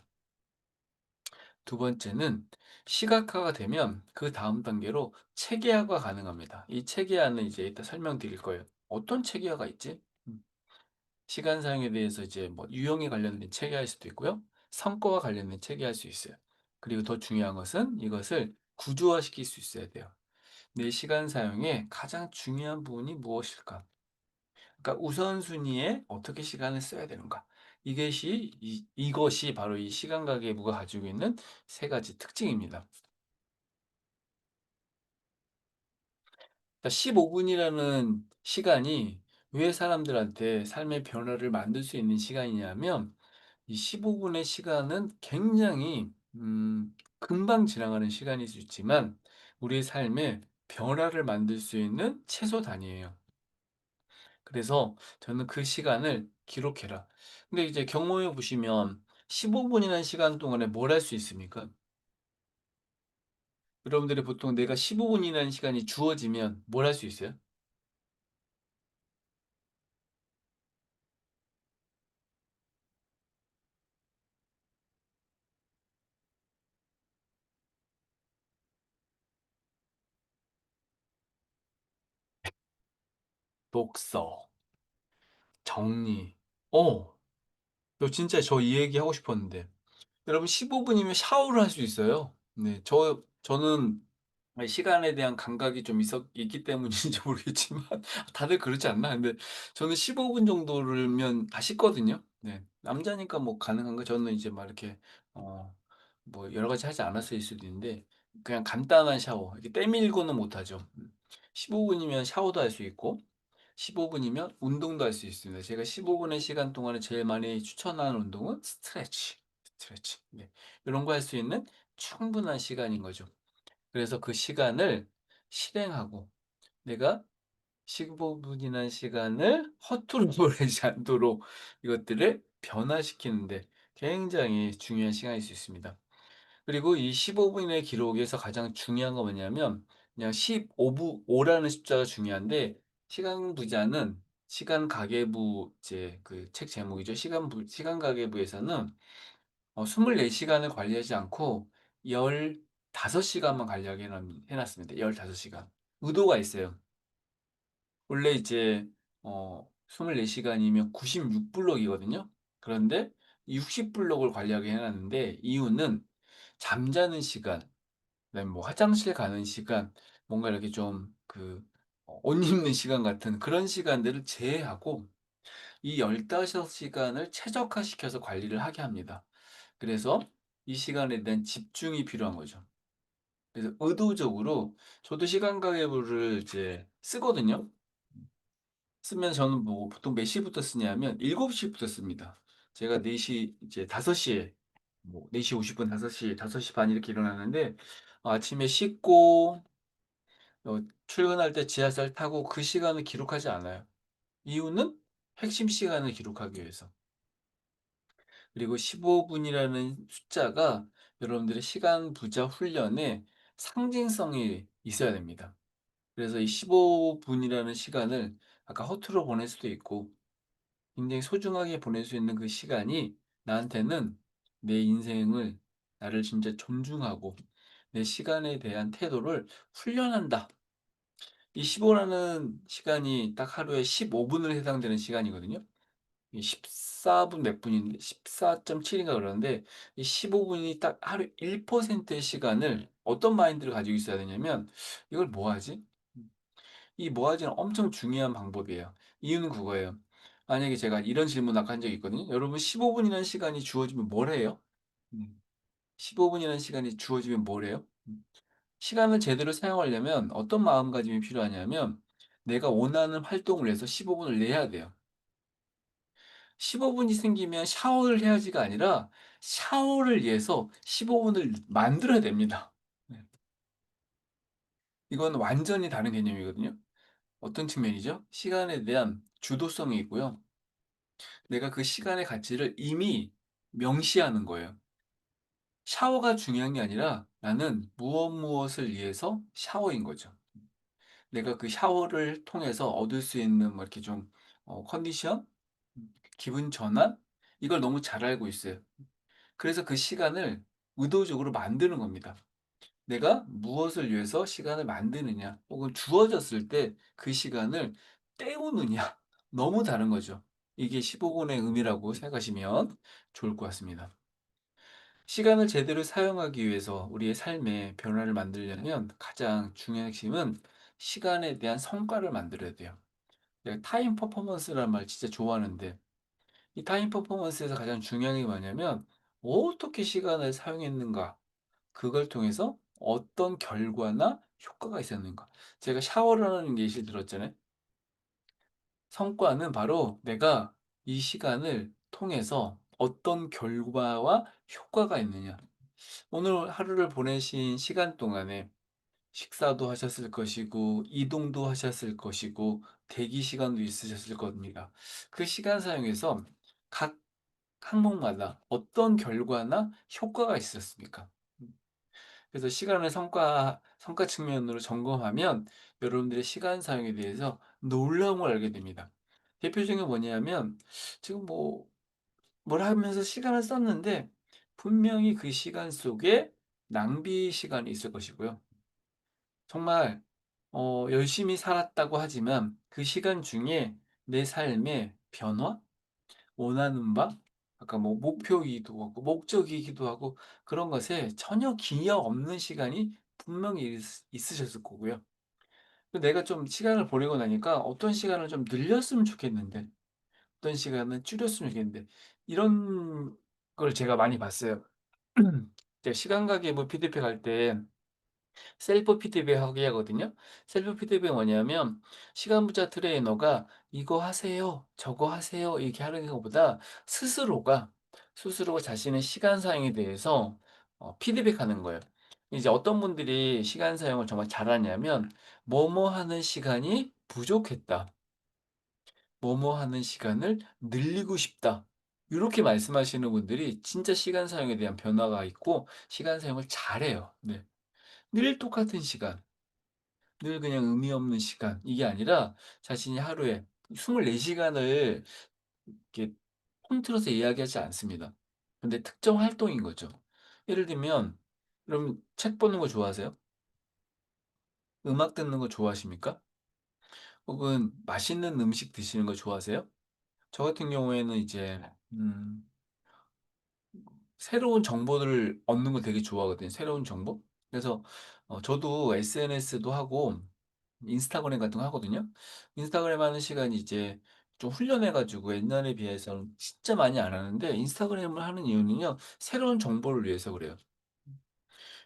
두 번째는 시각화가 되면 그 다음 단계로 체계화가 가능합니다. 이 체계화는 이제 이따 설명드릴 거예요. 어떤 체계화가 있지? 시간 사용에 대해서 이제 뭐 유형에 관련된 체계화일 수도 있고요. 성과와 관련된 체계화일 수 있어요. 그리고 더 중요한 것은 이것을 구조화시킬 수 있어야 돼요. 내 시간 사용에 가장 중요한 부분이 무엇일까? 그러니까 우선순위에 어떻게 시간을 써야 되는가? 이것이 바로 이 시간 가계부가 가지고 있는 세 가지 특징입니다. 15분이라는 시간이 왜 사람들한테 삶의 변화를 만들 수 있는 시간이냐면 이 15분의 시간은 굉장히 금방 지나가는 시간일 수 있지만 우리의 삶에 변화를 만들 수 있는 최소 단위예요. 그래서 저는 그 시간을 기록해라. 근데 이제 경험해 보시면 15분이라는 시간 동안에 뭘 할 수 있습니까? 여러분들이 보통 내가 15분이라는 시간이 주어지면 뭘 할 수 있어요? 독서, 정리. 저 이 얘기 하고 싶었는데. 여러분 15분이면 샤워를 할 수 있어요. 네, 저는 시간에 대한 감각이 좀 있기 때문인지 모르겠지만 다들 그렇지 않나? 근데 저는 15분 정도면 다 씻거든요. 네, 남자니까 뭐 가능한가? 저는 이제 막 이렇게 어, 뭐 여러 가지 하지 않았을 수도 있는데 그냥 간단한 샤워, 이렇게 때밀고는 못하죠. 15분이면 샤워도 할 수 있고 15분이면 운동도 할 수 있습니다. 제가 15분의 시간 동안에 제일 많이 추천하는 운동은 스트레치. 네. 이런 거 할 수 있는 충분한 시간인 거죠. 그래서 그 시간을 실행하고 내가 15분이라는 시간을 허투루 보내지 않도록 이것들을 변화시키는데 굉장히 중요한 시간일 수 있습니다. 그리고 이 15분의 기록에서 가장 중요한 건 뭐냐면 그냥 15부 5라는 숫자가 중요한데 시간 부자는 시간 가계부 이제 그 책 제목이죠. 시간 가계부에서는 24시간을 관리하지 않고 15시간만 관리하게 해놨습니다. 15시간. 의도가 있어요. 원래 이제 24시간이면 96블록이거든요. 그런데 60블록을 관리하게 해놨는데 이유는 잠자는 시간, 그다음에 뭐 화장실 가는 시간, 뭔가 이렇게 좀 옷 입는 시간 같은 그런 시간들을 제외하고 이 15시간을 최적화시켜서 관리를 하게 합니다. 그래서 이 시간에 대한 집중이 필요한 거죠. 그래서 의도적으로 저도 시간 가계부를 이제 쓰거든요. 쓰면 저는 뭐 보통 몇 시부터 쓰냐면 7시부터 씁니다. 제가 4시 이제 5시에 뭐 4시 50분, 5시, 5시 반 이렇게 일어나는데 아침에 씻고 출근할 때 지하철 타고 그 시간을 기록하지 않아요. 이유는 핵심 시간을 기록하기 위해서. 그리고 15분이라는 숫자가 여러분들의 시간 부자 훈련에 상징성이 있어야 됩니다. 그래서 이 15분이라는 시간을 아까 허투루 보낼 수도 있고 굉장히 소중하게 보낼 수 있는 그 시간이 나한테는 내 인생을 나를 진짜 존중하고 내 시간에 대한 태도를 훈련한다. 이 15라는 시간이 딱 하루에 15분을 해당되는 시간이거든요. 이 14분 몇 분인데 14.7인가 그러는데 이 15분이 딱 하루 1%의 시간을 어떤 마인드를 가지고 있어야 되냐면 이걸 뭐 하지? 이 뭐 하지는 엄청 중요한 방법이에요. 이유는 그거예요. 만약에 제가 이런 질문 아까 한 적이 있거든요. 여러분 15분이라는 시간이 주어지면 뭘 해요? 15분이라는 시간이 주어지면 뭘 해요? 시간을 제대로 사용하려면 어떤 마음가짐이 필요하냐면 내가 원하는 활동을 해서 15분을 내야 돼요. 15분이 생기면 샤워를 해야지가 아니라 샤워를 위해서 15분을 만들어야 됩니다. 네. 이건 완전히 다른 개념이거든요. 어떤 측면이죠? 시간에 대한 주도성이 있고요. 내가 그 시간의 가치를 이미 명시하는 거예요. 샤워가 중요한 게 아니라 나는 무엇을 위해서 샤워인 거죠. 내가 그 샤워를 통해서 얻을 수 있는 뭐 이렇게 좀 컨디션, 기분 전환 이걸 너무 잘 알고 있어요. 그래서 그 시간을 의도적으로 만드는 겁니다. 내가 무엇을 위해서 시간을 만드느냐, 혹은 주어졌을 때 그 시간을 때우느냐, 너무 다른 거죠. 이게 15분의 의미라고 생각하시면 좋을 것 같습니다. 시간을 제대로 사용하기 위해서 우리의 삶에 변화를 만들려면 가장 중요한 핵심은 시간에 대한 성과를 만들어야 돼요. 내가 타임 퍼포먼스라는 말 진짜 좋아하는데 이 타임 퍼포먼스에서 가장 중요한 게 뭐냐면 어떻게 시간을 사용했는가 그걸 통해서 어떤 결과나 효과가 있었는가. 제가 샤워를 하는 예시 들었잖아요. 성과는 바로 내가 이 시간을 통해서 어떤 결과와 효과가 있느냐. 오늘 하루를 보내신 시간 동안에 식사도 하셨을 것이고 이동도 하셨을 것이고 대기 시간도 있으셨을 겁니다. 그 시간 사용에서 각 항목마다 어떤 결과나 효과가 있었습니까? 음. 그래서 시간을 성과 측면으로 점검하면 여러분들의 시간 사용에 대해서 놀라운 걸 알게 됩니다. 대표적인 게 뭐냐면 지금 뭘 하면서 시간을 썼는데 분명히 그 시간 속에 낭비 시간이 있을 것이고요. 정말 열심히 살았다고 하지만 그 시간 중에 내 삶의 변화, 원하는 바, 아까 목표이기도 하고 목적이기도 하고 그런 것에 전혀 기여 없는 시간이 분명히 있으셨을 거고요. 내가 좀 시간을 보내고 나니까 어떤 시간을 좀 늘렸으면 좋겠는데 어떤 시간은 줄였으면 좋겠는데 이런 걸 제가 많이 봤어요. 제가 시간 가계부 피드백할 때 셀프 피드백하게 하거든요. 셀프 피드백이 뭐냐면 시간 부자 트레이너가 "이거 하세요. 저거 하세요." 이렇게 하는 것보다 스스로가 자신의 시간 사용에 대해서 피드백하는 거예요. 이제 어떤 분들이 시간 사용을 정말 잘하냐면 "뭐뭐 하는 시간이 부족했다. 뭐뭐 하는 시간을 늘리고 싶다." 이렇게 말씀하시는 분들이 진짜 시간 사용에 대한 변화가 있고 시간 사용을 잘해요. 네. 늘 똑같은 시간. 늘 그냥 의미 없는 시간 이게 아니라 자신이 하루에 24 시간을 이렇게 통틀어서 이야기하지 않습니다. 근데 특정 활동인 거죠. 예를 들면 여러분 책 보는 거 좋아하세요? 음악 듣는 거 좋아하십니까? 혹은 맛있는 음식 드시는 거 좋아하세요? 저 같은 경우에는 이제 새로운 정보들을 얻는 걸 되게 좋아하거든요, 새로운 정보. 그래서 저도 SNS도 하고 인스타그램 같은 거 하거든요. 인스타그램 하는 시간이 이제 좀 훈련해 가지고 옛날에 비해서는 진짜 많이 안 하는데 인스타그램을 하는 이유는요. 새로운 정보를 위해서 그래요.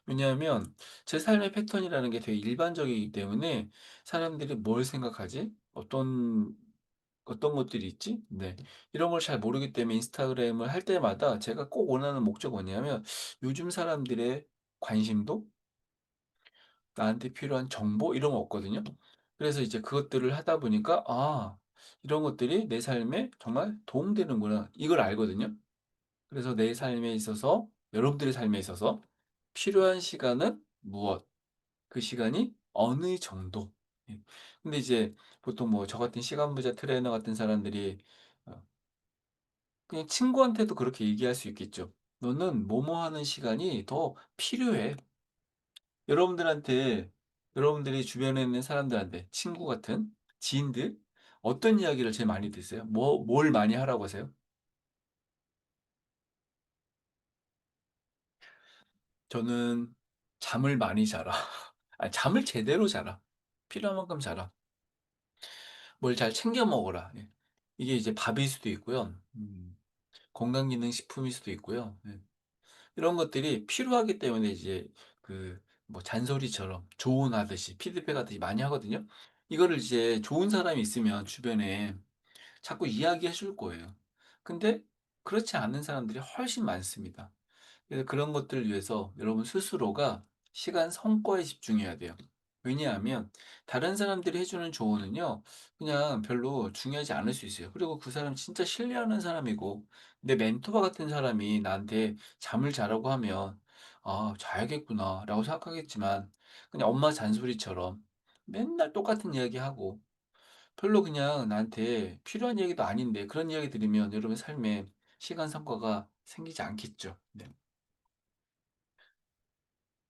왜냐하면 제 삶의 패턴이라는 게 되게 일반적이기 때문에 사람들이 '뭘 생각하지? 어떤 것들이 있지?' 네. 이런 걸 잘 모르기 때문에 인스타그램을 할 때마다 제가 꼭 원하는 목적은 뭐냐면 요즘 사람들의 관심도 나한테 필요한 정보 이런 거 없거든요. 그래서 이제 그것들을 하다 보니까 '아 이런 것들이 내 삶에 정말 도움되는구나.' 이걸 알거든요. 그래서 내 삶에 있어서 여러분들의 삶에 있어서 필요한 시간은 무엇, 그 시간이 어느 정도. 예. 근데 이제 보통 저 같은 시간 부자 트레이너 같은 사람들이 어 그냥 친구한테도 그렇게 얘기할 수 있겠죠. "너는 뭐뭐 하는 시간이 더 필요해." 여러분들한테 여러분들이 주변에 있는 사람들한테 친구 같은 지인들 어떤 이야기를 제일 많이 드세요? 뭘 많이 하라고 하세요? 저는 "잠을 많이 자라." 아니 잠을 제대로 자라. 필요한 만큼 자라. 뭘 잘 챙겨 먹어라. 예. 이게 이제 밥일 수도 있고요. 건강기능식품일 수도 있고요. 예. 이런 것들이 필요하기 때문에 이제 잔소리처럼 조언하듯이 피드백하듯이 많이 하거든요. 이거를 이제 좋은 사람이 있으면 주변에 자꾸 이야기해 줄 거예요. 근데 그렇지 않은 사람들이 훨씬 많습니다. 그래서 그런 것들을 위해서 여러분 스스로가 시간 성과에 집중해야 돼요. 왜냐하면 다른 사람들이 해 주는 조언은요. 그냥 별로 중요하지 않을 수 있어요. 그리고 그 사람 진짜 신뢰하는 사람이고 내 멘토와 같은 사람이 나한테 잠을 자라고 하면 '아 자야겠구나.'라고 생각하겠지만 그냥 엄마 잔소리처럼 맨날 똑같은 이야기하고 별로 그냥 나한테 필요한 얘기도 아닌데 그런 이야기 들으면 여러분 삶에 시간 성과가 생기지 않겠죠. 네.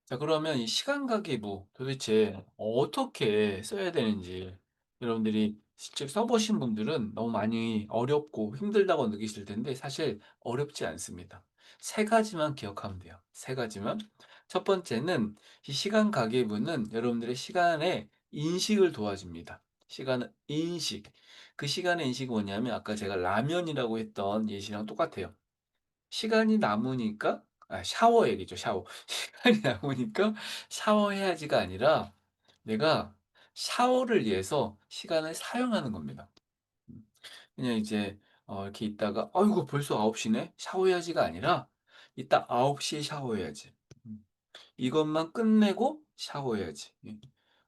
자 그러면 이 시간 가계부 도대체 어떻게 써야 되는지 여러분들이 직접 써 보신 분들은 너무 많이 어렵고 힘들다고 느끼실 텐데 사실 어렵지 않습니다. 세 가지만 기억하면 돼요. 세 가지만. 첫 번째는 이 시간 가계부는 여러분들의 시간의 인식을 도와줍니다. 시간의 인식. 그 시간의 인식이 뭐냐면 아까 제가 라면이라고 했던 예시랑 똑같아요. 시간이 남으니까 샤워 얘기죠, 샤워. 시간이 남으니까 샤워해야지가 아니라 내가 샤워를 위해서 시간을 사용하는 겁니다. 음. 그냥 이제 이렇게 있다가 '아이고 벌써 9홉시네 샤워해야지.'가 아니라 '이따 9홉시에 샤워해야지.' 음. 이것만 끝내고 샤워해야지. 예.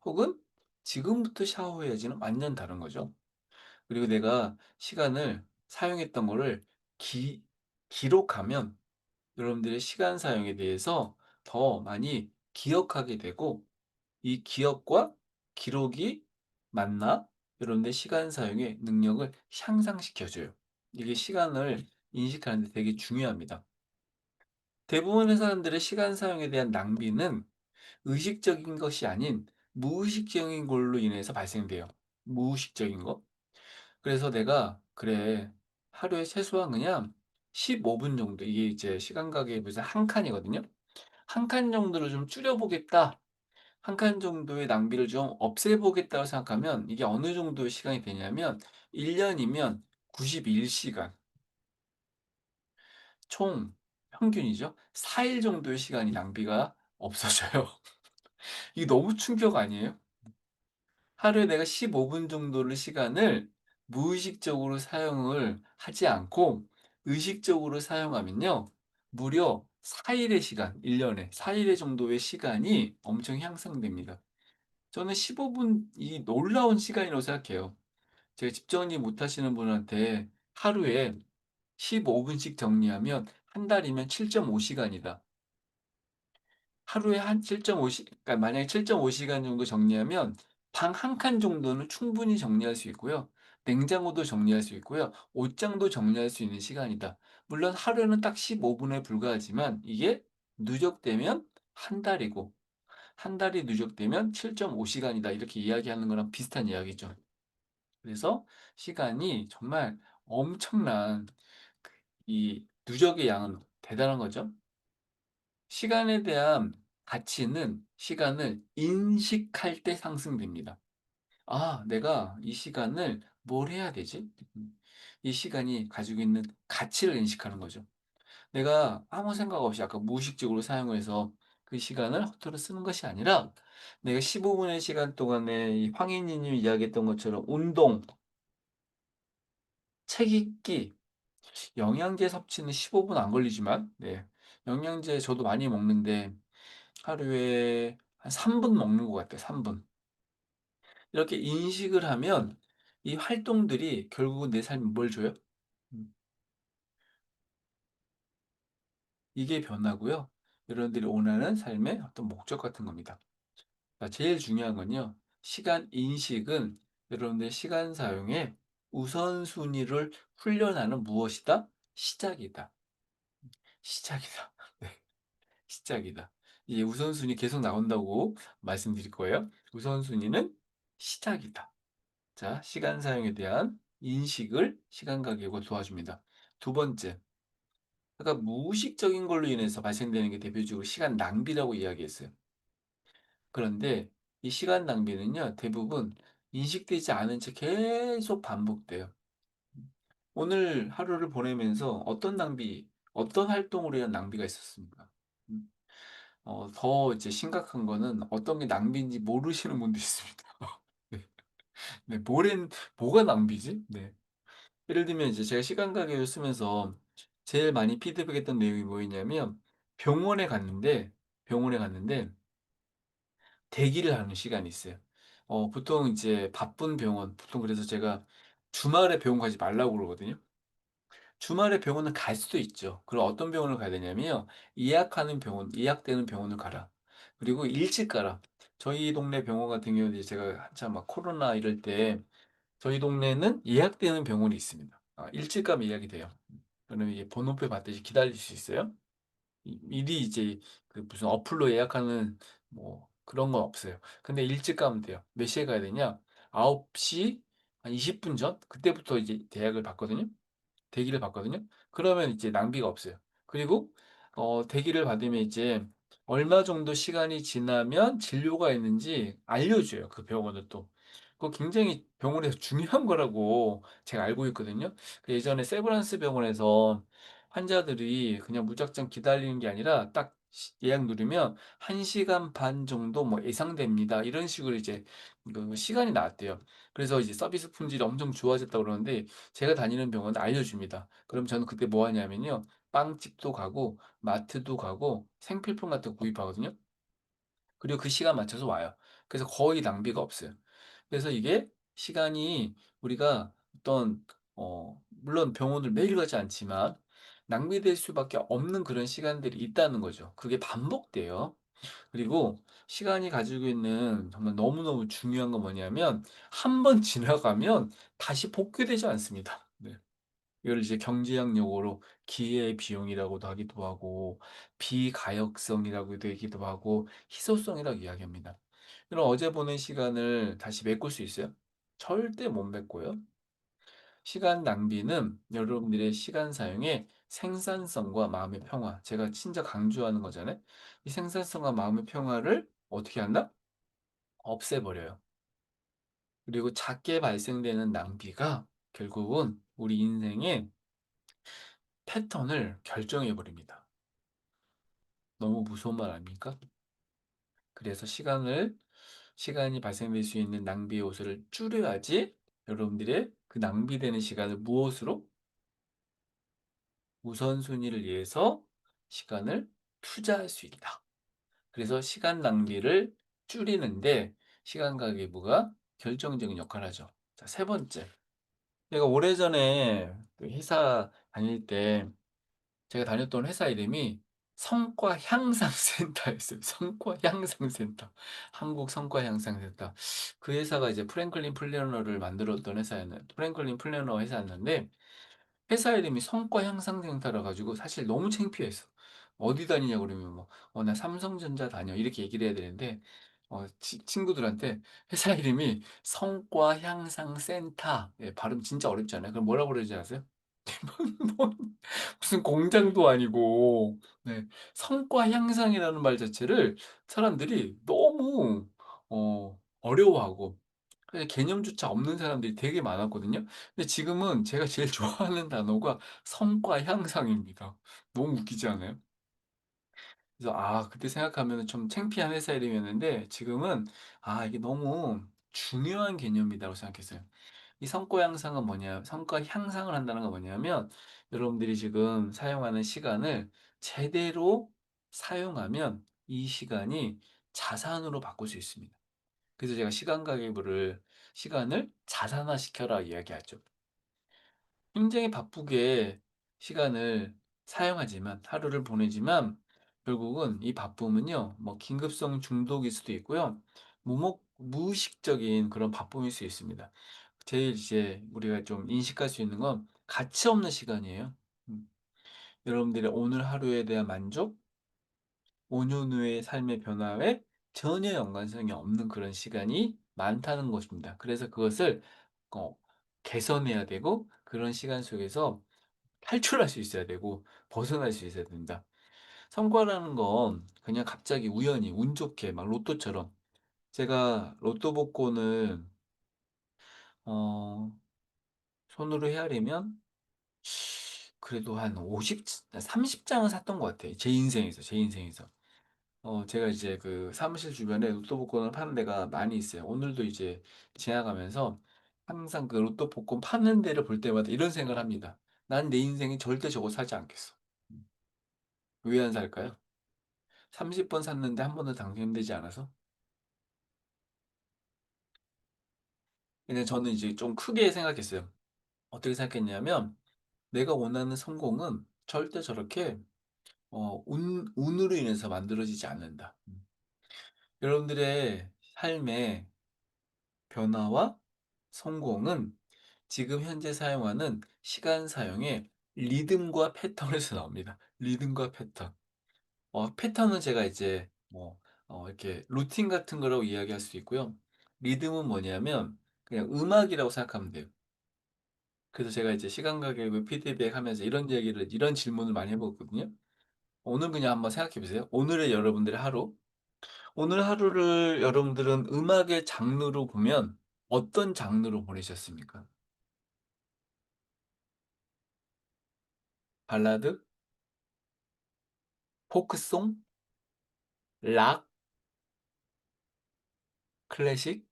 혹은 지금부터 샤워해야지는 완전 다른 거죠. 그리고 내가 시간을 사용했던 거를 기 기록하면 여러분들의 시간 사용에 대해서 더 많이 기억하게 되고, 이 기억과 기록이 만나 여러분들의 시간 사용의 능력을 향상시켜 줘요. 이게 시간을 인식하는 데 되게 중요합니다. 대부분의 사람들의 시간 사용에 대한 낭비는 의식적인 것이 아닌 무의식적인 걸로 인해서 발생돼요. 무의식적인 거. 그래서 내가 그래, 하루에 최소한 그냥 15분 정도, 이게 이제 시간 가계에 비해서 한 칸이거든요. 한 칸 정도를 좀 줄여보겠다. 한 칸 정도의 낭비를 좀 없애보겠다고 생각하면 이게 어느 정도의 시간이 되냐면 1년이면 91시간, 총 평균이죠. 4일 정도의 시간이 낭비가 없어져요. 이게 너무 충격 아니에요? 하루에 내가 15분 정도의 시간을 무의식적으로 사용을 하지 않고 의식적으로 사용하면요, 무려 4일의 시간, 1년에 4일의 정도의 시간이 엄청 향상됩니다. 저는 15분이 놀라운 시간이라고 생각해요. 제가 집 정리 못 하시는 분한테 하루에 15분씩 정리하면 한 달이면 7.5시간이다. 하루에 한 7.5시, 그러니까 만약에 7.5시간 정도 정리하면 방 한 칸 정도는 충분히 정리할 수 있고요. 냉장고도 정리할 수 있고요. 옷장도 정리할 수 있는 시간이다. 물론 하루는 딱 15분에 불과하지만 이게 누적되면 한 달이고, 한 달이 누적되면 7.5시간이다. 이렇게 이야기하는 거랑 비슷한 이야기죠. 그래서 시간이 정말 엄청난 이 누적의 양은 대단한 거죠. 시간에 대한 가치는 시간을 인식할 때 상승됩니다. '아, 내가 이 시간을 뭘 해야 되지?' 이 시간이 가지고 있는 가치를 인식하는 거죠. 내가 아무 생각 없이 아까 무의식적으로 사용을 해서 그 시간을 허투루 쓰는 것이 아니라, 내가 15 분의 시간 동안에 이 황희니 님이 이야기했던 것처럼 운동, 책 읽기, 영양제 섭취는 15분 안 걸리지만, 네, 영양제 저도 많이 먹는데 하루에 한 3분 먹는 것 같아요, 3 분. 이렇게 인식을 하면 이 활동들이 결국은 내 삶에 뭘 줘요? 음 이게 변화고요. 여러분들이 원하는 삶의 어떤 목적 같은 겁니다. 제일 중요한 건요, 시간 인식은 여러분들의 시간 사용의 우선순위를 훈련하는 무엇이다? 시작이다. 시작이다. 네. 시작이다. 이 우선순위 계속 나온다고 말씀드릴 거예요. 우선순위는 시작이다. 자, 시간 사용에 대한 인식을 시간 가계가 도와줍니다. 두 번째, 아까 무의식적인 걸로 인해서 발생되는 게 대표적으로 시간 낭비라고 이야기했어요. 그런데 이 시간 낭비는요, 대부분 인식되지 않은 채 계속 반복돼요. 오늘 하루를 보내면서 어떤 낭비, 어떤 활동으로 인한 낭비가 있었습니까? 음, 더 이제 심각한 거는 어떤 게 낭비인지 모르시는 분도 있습니다. 네. 네, 뭐가 낭비지? 네. 예를 들면 이제 제가 시간 가계를 쓰면서 제일 많이 피드백했던 내용이 뭐였냐면, 병원에 갔는데 병원에 갔는데 대기를 하는 시간이 있어요. 보통 이제 바쁜 병원, 보통 그래서 제가 주말에 병원 가지 말라고 그러거든요. 주말에 병원을 갈 수도 있죠. 그럼 어떤 병원을 가야 되냐면요, 예약하는 병원, 예약되는 병원을 가라. 그리고 일찍 가라. 저희 동네 병원 같은 경우는 이제 제가 한참 막 코로나 이럴 때 저희 동네는 예약되는 병원이 있습니다. 일찍 가면 예약이 돼요. 그러면 이게 번호표 받듯이 기다릴 수 있어요. 미리 이제 그 무슨 어플로 예약하는 뭐 그런 건 없어요. 근데 일찍 가면 돼요. 몇 시에 가야 되냐? 9시 한 20분 전? 그때부터 이제 예약을 받거든요. 대기를 받거든요. 그러면 이제 낭비가 없어요. 그리고 대기를 받으면 이제 얼마 정도 시간이 지나면 진료가 있는지 알려줘요, 그 병원은 또. 그거 굉장히 병원에서 중요한 거라고 제가 알고 있거든요. 그 예전에 세브란스 병원에서 환자들이 그냥 무작정 기다리는 게 아니라 딱 예약 누르면 1시간 반 정도 뭐 예상됩니다. 이런 식으로 이제 그 시간이 나왔대요. 그래서 이제 서비스 품질이 엄청 좋아졌다고 그러는데, 제가 다니는 병원은 알려줍니다. 그럼 저는 그때 뭐 하냐면요, 빵집도 가고 마트도 가고 생필품 같은 거 구입하거든요. 그리고 그 시간 맞춰서 와요. 그래서 거의 낭비가 없어요. 그래서 이게 시간이 우리가 어떤 물론 병원을 매일 가지 않지만 낭비될 수밖에 없는 그런 시간들이 있다는 거죠. 그게 반복돼요. 그리고 시간이 가지고 있는 정말 너무너무 중요한 건 뭐냐면 한 번 지나가면 다시 복귀되지 않습니다. 네. 이걸 이제 경제학 용어로 기회의 비용이라고도 하기도 하고 비가역성이라고도 얘기도 하고 희소성이라고 이야기합니다. 그럼 어제 보낸 시간을 다시 메꿀 수 있어요? 절대 못 메꿔요. 시간 낭비는 여러분들의 시간 사용의 생산성과 마음의 평화, 제가 진짜 강조하는 거잖아요. 이 생산성과 마음의 평화를 어떻게 한다? 없애버려요. 그리고 작게 발생되는 낭비가 결국은 우리 인생의 패턴을 결정해 버립니다. 너무 무서운 말 아닙니까? 그래서 시간이 발생될 수 있는 낭비 요소를 줄여야지 여러분들의 그 낭비되는 시간을 무엇으로? 우선순위를 위해서 시간을 투자할 수 있다. 그래서 시간 낭비를 줄이는데 시간 가계부가 결정적인 역할을 하죠. 자, 세 번째. 제가 오래전에 그 회사 다닐 때 제가 다녔던 회사 이름이 성과 향상센터였어요. 성과 향상센터. 한국 성과 향상센터. 그 회사가 이제 프랭클린 플래너를 만들었던 회사였는데, 프랭클린 플래너 회사였는데, 회사 이름이 성과 향상센터라 가지고 사실 너무 창피했어. 어디 다니냐 그러면 뭐, 나 삼성전자 다녀. 이렇게 얘기를 해야 되는데, 친구들한테 회사 이름이 성과 향상센터. 예, 발음 진짜 어렵잖아요. 그럼 뭐라고 그러지 아세요? 뭐 무슨 공장도 아니고, 네, 성과 향상이라는 말 자체를 사람들이 너무 어려워하고 그냥 개념조차 없는 사람들이 되게 많았거든요. 근데 지금은 제가 제일 좋아하는 단어가 성과 향상입니다. 너무 웃기지 않아요? 그래서 그때 생각하면 좀 창피한 회사 이름이었는데 지금은 이게 너무 중요한 개념이라고 생각했어요. 이 성과 향상은 뭐냐, 성과 향상을 한다는 건 뭐냐면 여러분들이 지금 사용하는 시간을 제대로 사용하면 이 시간이 자산으로 바꿀 수 있습니다. 그래서 제가 시간을 자산화시켜라 이야기하죠. 굉장히 바쁘게 시간을 사용하지만 하루를 보내지만 결국은 이 바쁨은요, 뭐 긴급성 중독일 수도 있고요. 무의식적인 그런 바쁨일 수 있습니다. 제일 이제 우리가 좀 인식할 수 있는 건 가치 없는 시간이에요. 음. 여러분들의 오늘 하루에 대한 만족, 5년 후의 삶의 변화에 전혀 연관성이 없는 그런 시간이 많다는 것입니다. 그래서 그것을 어, 개선해야 되고 그런 시간 속에서 탈출할 수 있어야 되고 벗어날 수 있어야 된다. 성과라는 건 그냥 갑자기 우연히 운 좋게 막 로또처럼 제가 로또 복권을 어, 손으로 헤아리면 그래도 한 30장은 샀던 것 같아요. 제 인생에서. 제가 이제 그 사무실 주변에 로또 복권을 파는 데가 많이 있어요. 오늘도 이제 지나가면서 항상 그 로또 복권 파는 데를 볼 때마다 이런 생각을 합니다. 난 내 인생에 절대 저거 사지 않겠어. 음. 왜 안 살까요? 30번 샀는데 한 번도 당첨되지 않아서? 근데 저는 이제 좀 크게 생각했어요. 어떻게 생각했냐면 내가 원하는 성공은 절대 저렇게 운으로 인해서 만들어지지 않는다. 여러분들의 삶에 변화와 성공은 지금 현재 사용하는 시간 사용의 리듬과 패턴에서 나옵니다. 리듬과 패턴. 패턴은 제가 이제 뭐 이렇게 루틴 같은 거라고 이야기할 수 있고요. 리듬은 뭐냐면 그냥 음악이라고 생각하면 돼요. 그래서 제가 이제 시간 가계부 피드백 하면서 이런 질문을 많이 해보거든요. 오늘 그냥 한번 생각해 보세요. 오늘의 여러분들의 하루. 오늘 하루를 여러분들은 음악의 장르로 보면 어떤 장르로 보내셨습니까? 발라드, 포크송, 락, 클래식?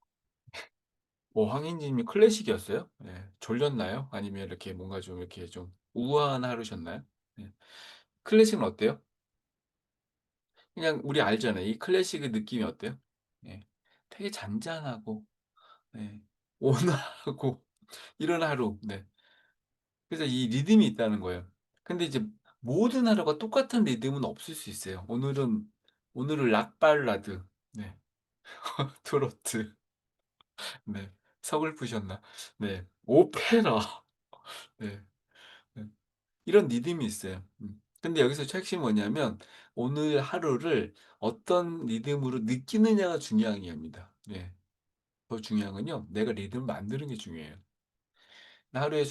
황인진님이 클래식이었어요? 네. 졸렸나요? 아니면 이렇게 뭔가 좀 이렇게 좀 우아한 하루셨나요? 네. 클래식은 어때요? 그냥 우리 알잖아요. 이 클래식의 느낌이 어때요? 예. 되게 잔잔하고 네. 온화하고 이런 하루. 네. 그래서 이 리듬이 있다는 거예요. 근데 이제 모든 하루가 똑같은 리듬은 없을 수 있어요. 오늘은 락 발라드, 네. 트로트, 네. 서글프셨나? 네. 오페라. 네. 네. 이런 리듬이 있어요. 근데 여기서 핵심이 뭐냐면 오늘 하루를 어떤 리듬으로 느끼느냐가 중요한 게 아닙니다. 네. 더 중요한 건요. 내가 리듬을 만드는 게 중요해요. 하루의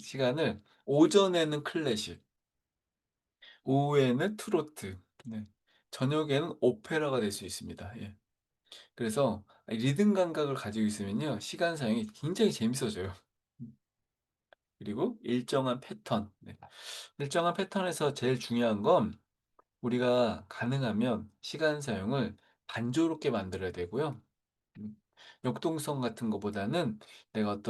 시간을 오전에는 클래식, 오후에는 트로트, 네. 저녁에는 오페라가 될 수 있습니다. 예. 그래서 리듬 감각을 가지고 있으면요. 시간 사용이 굉장히 재밌어져요. 음. 그리고 일정한 패턴. 네. 일정한 패턴에서 제일 중요한 건 우리가 가능하면 시간 사용을 단조롭게 만들어야 되고요. 음. 역동성 같은 것보다는 내가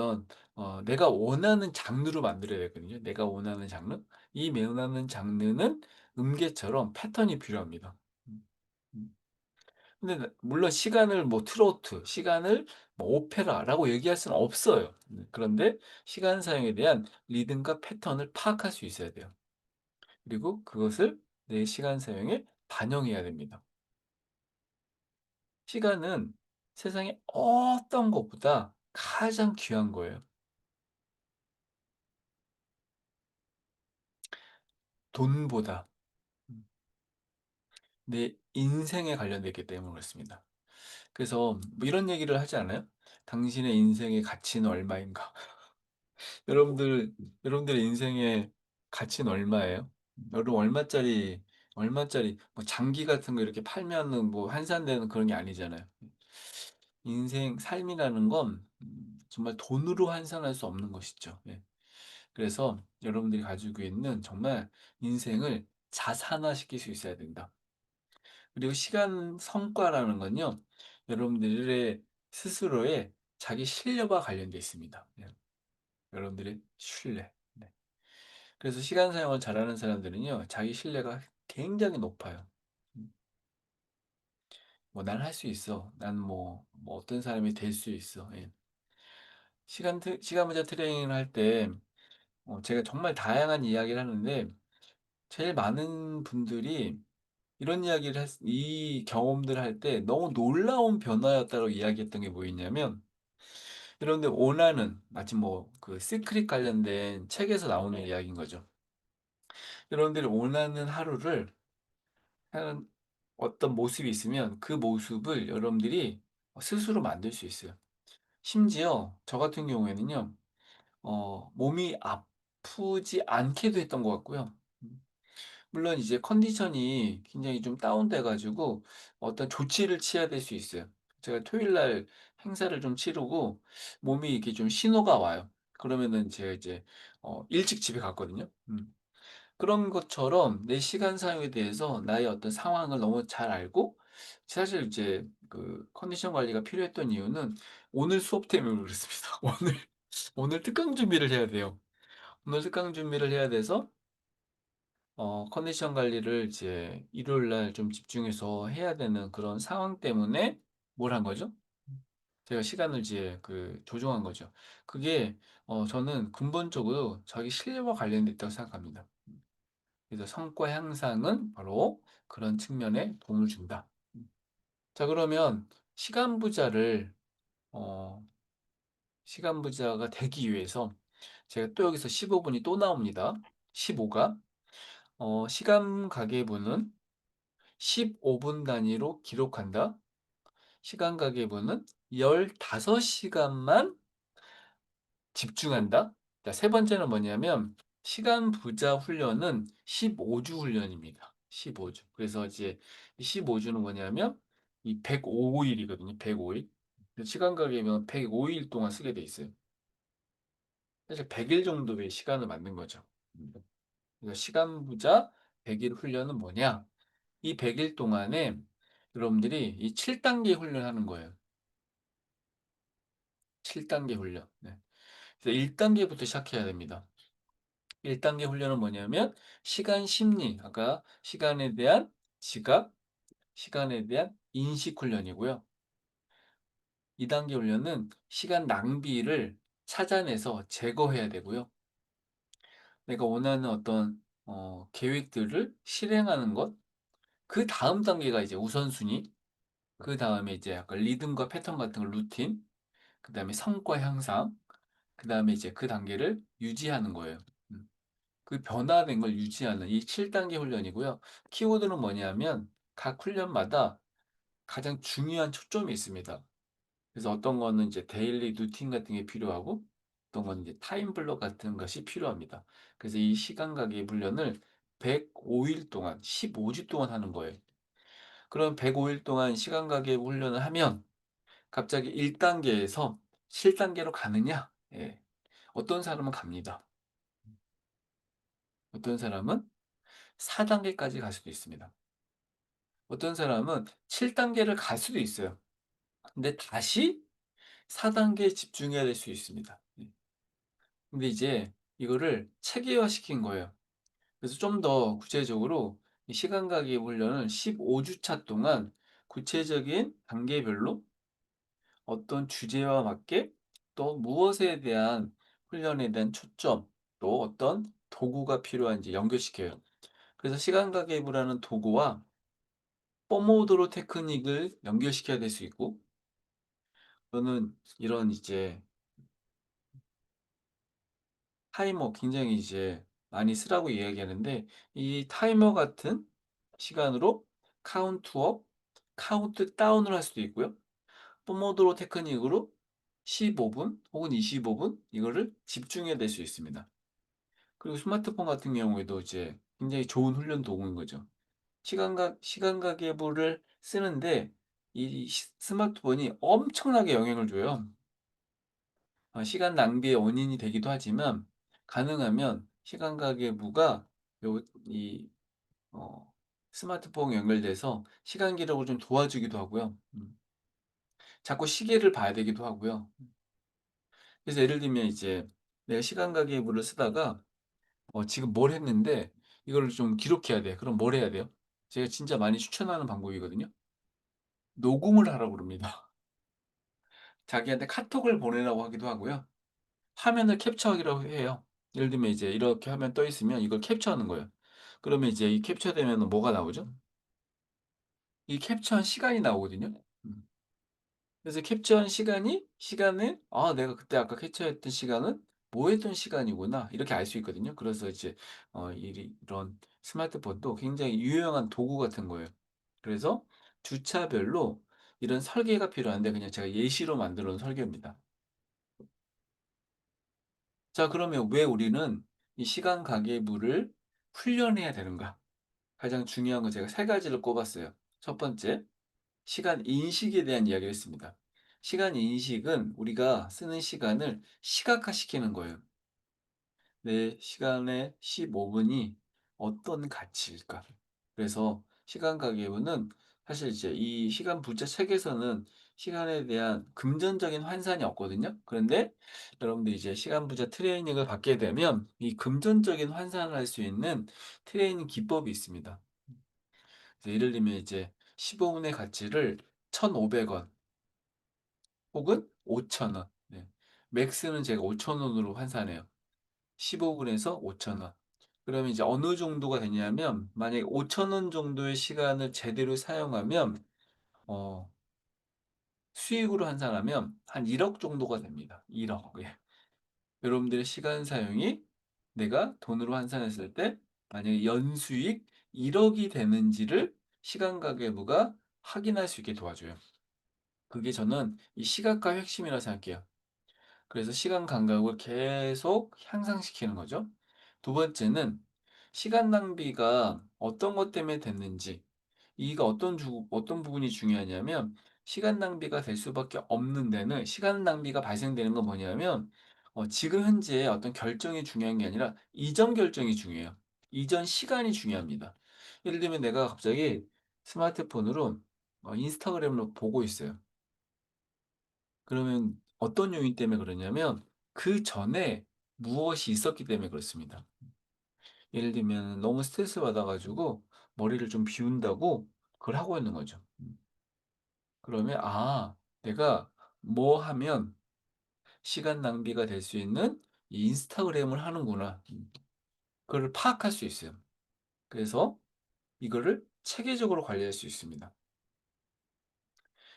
내가 원하는 장르로 만들어야 되거든요. 내가 원하는 장르. 이 원하는 장르는 음계처럼 패턴이 필요합니다. 음. 음. 근데 물론 시간을 뭐 트로트, 시간을 뭐 오페라라고 얘기할 수는 없어요. 그런데 시간 사용에 대한 리듬과 패턴을 파악할 수 있어야 돼요. 그리고 그것을 내 시간 사용에 반영해야 됩니다. 시간은 세상에 어떤 것보다 가장 귀한 거예요. 돈보다. 음. 내 인생에 관련돼 있기 때문에 그렇습니다. 그래서 뭐 이런 얘기를 하지 않아요? 당신의 인생의 가치는 얼마인가? 여러분들, 여러분들의 인생의 가치는 얼마예요? 여러분 얼마짜리, 뭐 장기 같은 거 이렇게 팔면은 뭐 환산되는 그런 게 아니잖아요. 삶이라는 건 정말 돈으로 환산할 수 없는 것이죠. 예. 그래서 여러분들이 가지고 있는 정말 인생을 자산화시킬 수 있어야 된다. 그리고 시간 성과라는 건요. 여러분들의 스스로의 자기 신뢰와 관련돼 있습니다. 예. 여러분들의 신뢰. 네. 그래서 시간 사용을 잘하는 사람들은요. 자기 신뢰가 굉장히 높아요. 음. 뭐 "난 할 수 있어. 난 뭐 어떤 사람이 될 수 있어." 예. 시간 분자 트레이닝을 할 때 제가 정말 다양한 이야기를 하는데 제일 많은 분들이 이 경험들을 할 때 너무 놀라운 변화였다고 이야기했던 게 뭐였냐면 여러분들 원하는 마치 뭐 그 시크릿 관련된 책에서 나오는 이야기인 거죠. 여러분들이 원하는 하루를 하는 어떤 모습이 있으면 그 모습을 여러분들이 스스로 만들 수 있어요. 심지어 저 같은 경우에는요. 몸이 아프지 않게도 했던 것 같고요. 음. 물론 이제 컨디션이 굉장히 좀 다운돼 가지고 어떤 조치를 취해야 될 수 있어요. 제가 토요일 날 행사를 좀 치르고 몸이 이렇게 좀 신호가 와요. 그러면은 제가 이제 일찍 집에 갔거든요. 그런 것처럼 내 시간 사용에 대해서 나의 어떤 상황을 너무 잘 알고 사실 이제 그 컨디션 관리가 필요했던 이유는 오늘 수업 때문에 그렇습니다. 오늘 특강 준비를 해야 돼요. 오늘 특강 준비를 해야 돼서 컨디션 관리를 이제 일요일 날 좀 집중해서 해야 되는 그런 상황 때문에 뭘 한 거죠? 제가 시간을 이제 조정한 거죠. 그게 저는 근본적으로 자기 실력과 관련돼 있다고 생각합니다. 그래서 성과 향상은 바로 그런 측면에 도움을 준다. 자, 그러면 시간 부자를 어 시간 부자가 되기 위해서 제가 또 여기서 15분이 또 나옵니다. 15가 시간 가계부는 15분 단위로 기록한다. 시간 가계부는 15시간만 집중한다. 자, 세 번째는 뭐냐면 시간 부자 훈련은 15주 훈련입니다. 15주. 그래서 이제 15주는 뭐냐면 이 105일이거든요. 105일. 시간 가계면 105일 동안 쓰게 돼 있어요. 사실 100일 정도의 시간을 만든 거죠. 그래서 시간 부자 100일 훈련은 뭐냐? 이 100일 동안에 여러분들이 이 7단계 훈련하는 거예요. 7단계 훈련. 네. 그래서 1단계부터 시작해야 됩니다. 1단계 훈련은 뭐냐면 시간 심리, 아까 시간에 대한 지각, 시간에 대한 인식 훈련이고요. 2단계 훈련은 시간 낭비를 찾아내서 제거해야 되고요. 내가 원하는 어떤 계획들을 실행하는 것, 그다음 단계가 이제 우선순위, 그다음에 이제 약간 리듬과 패턴 같은 거 루틴, 그다음에 성과 향상, 그다음에 이제 그 단계를 유지하는 거예요. 음. 그 변화된 걸 유지하는 이 7단계 훈련이고요. 키워드는 뭐냐면 각 훈련마다 가장 중요한 초점이 있습니다. 그래서 어떤 거는 이제 데일리 루틴 같은 게 필요하고 어떤 거는 이제 타임 블록 같은 것이 필요합니다. 그래서 이 시간 가계 훈련을 105일 동안 15주 동안 하는 거예요. 그럼 105일 동안 시간 가계 훈련을 하면 갑자기 1단계에서 7단계로 가느냐? 예. 어떤 사람은 갑니다. 어떤 사람은 4단계까지 갈 수도 있습니다. 어떤 사람은 7단계를 갈 수도 있어요. 근데 다시 4단계에 집중해야 될 수 있습니다. 예. 근데 이제 이거를 체계화시킨 거예요. 그래서 좀 더 구체적으로 이 시간 가기 훈련을 15주 차 동안 구체적인 단계별로 어떤 주제와 맞게 또 무엇에 대한 훈련에 대한 초점, 또 어떤 도구가 필요한지 연결시켜요. 그래서 시간 가계부라는 도구와 포모도로 테크닉을 연결시켜야 될 수 있고, 저는 이런 이제 타이머 굉장히 이제 많이 쓰라고 이야기하는데, 이 타이머 같은 시간으로 카운트업, 카운트 다운을 할 수도 있고요. 포모도로 테크닉으로 15분 혹은 25분 이거를 집중해야 될 수 있습니다. 그리고 스마트폰 같은 경우에도 이제 굉장히 좋은 훈련 도구인 거죠. 시간 가계부를 쓰는데 이 스마트폰이 엄청나게 영향을 줘요. 시간 낭비의 원인이 되기도 하지만 가능하면 시간 가계부가 요 이 어 스마트폰 연결돼서 시간 기록을 좀 도와주기도 하고요. 자꾸 시계를 봐야 되기도 하고요. 그래서 예를 들면 이제 내가 시간 가계부를 쓰다가 지금 뭘 했는데 이거를 좀 기록해야 돼. 그럼 뭘 해야 돼요? 제가 진짜 많이 추천하는 방법이거든요. 녹음을 하라고 그럽니다. 자기한테 카톡을 보내라고 하기도 하고요. 화면을 캡처하기로 해요. 예를 들면 이제 이렇게 화면 떠 있으면 이걸 캡처하는 거예요. 그러면 이제 이 캡처되면은 뭐가 나오죠? 이 캡처한 시간이 나오거든요. 음. 그래서 캡처한 시간을 '아 내가 그때 아까 캡처했던 시간은 뭐 했던 시간이구나.' 이렇게 알 수 있거든요. 그래서 이제 이런 스마트폰도 굉장히 유용한 도구 같은 거예요. 그래서 주차별로 이런 설계가 필요한데 그냥 제가 예시로 만들어 놓은 설계입니다. 자 그러면 왜 우리는 이 시간 가계부를 훈련해야 되는가? 가장 중요한 거 제가 세 가지를 꼽았어요. 첫 번째, 시간 인식에 대한 이야기를 했습니다. 시간 인식은 우리가 쓰는 시간을 시각화시키는 거예요. 내 시간의 15분이 어떤 가치일까? 그래서 시간 가계부는 사실 이제 이 시간 부자 책에서는 시간에 대한 금전적인 환산이 없거든요. 그런데 여러분들이 이제 시간 부자 트레이닝을 받게 되면 이 금전적인 환산을 할 수 있는 트레이닝 기법이 있습니다. 그래서 예를 들면 이제 15분의 가치를 1,500원 혹은 5,000원. 네. 맥스는 제가 5,000원으로 환산해요. 15분에서 5,000원. 그러면 이제 어느 정도가 되냐면 만약에 5,000원 정도의 시간을 제대로 사용하면 어 수익으로 환산하면 한 1억 정도가 됩니다. 1억. 예. 여러분들의 시간 사용이 내가 돈으로 환산했을 때 만약에 연수익 1억이 되는지를 시간 가계부가 확인할 수 있게 도와줘요. 그게 저는 이 시각화 핵심이라고 생각해요. 그래서 시간 감각을 계속 향상시키는 거죠. 두 번째는 시간 낭비가 어떤 것 때문에 됐는지, 이가 어떤 부분이 중요하냐면, 시간 낭비가 될 수밖에 없는 데는, 시간 낭비가 발생되는 건 뭐냐면, 지금 현재 어떤 결정이 중요한 게 아니라, 이전 결정이 중요해요. 이전 시간이 중요합니다. 예를 들면 내가 갑자기 스마트폰으로 인스타그램을 보고 있어요. 그러면 어떤 요인 때문에 그러냐면 그 전에 무엇이 있었기 때문에 그렇습니다. 예를 들면 너무 스트레스 받아 가지고 머리를 좀 비운다고 그걸 하고 있는 거죠. 그러면 '아 내가 뭐 하면 시간 낭비가 될 수 있는 이 인스타그램을 하는구나.' 그거를 파악할 수 있어요. 그래서 이거를 체계적으로 관리할 수 있습니다.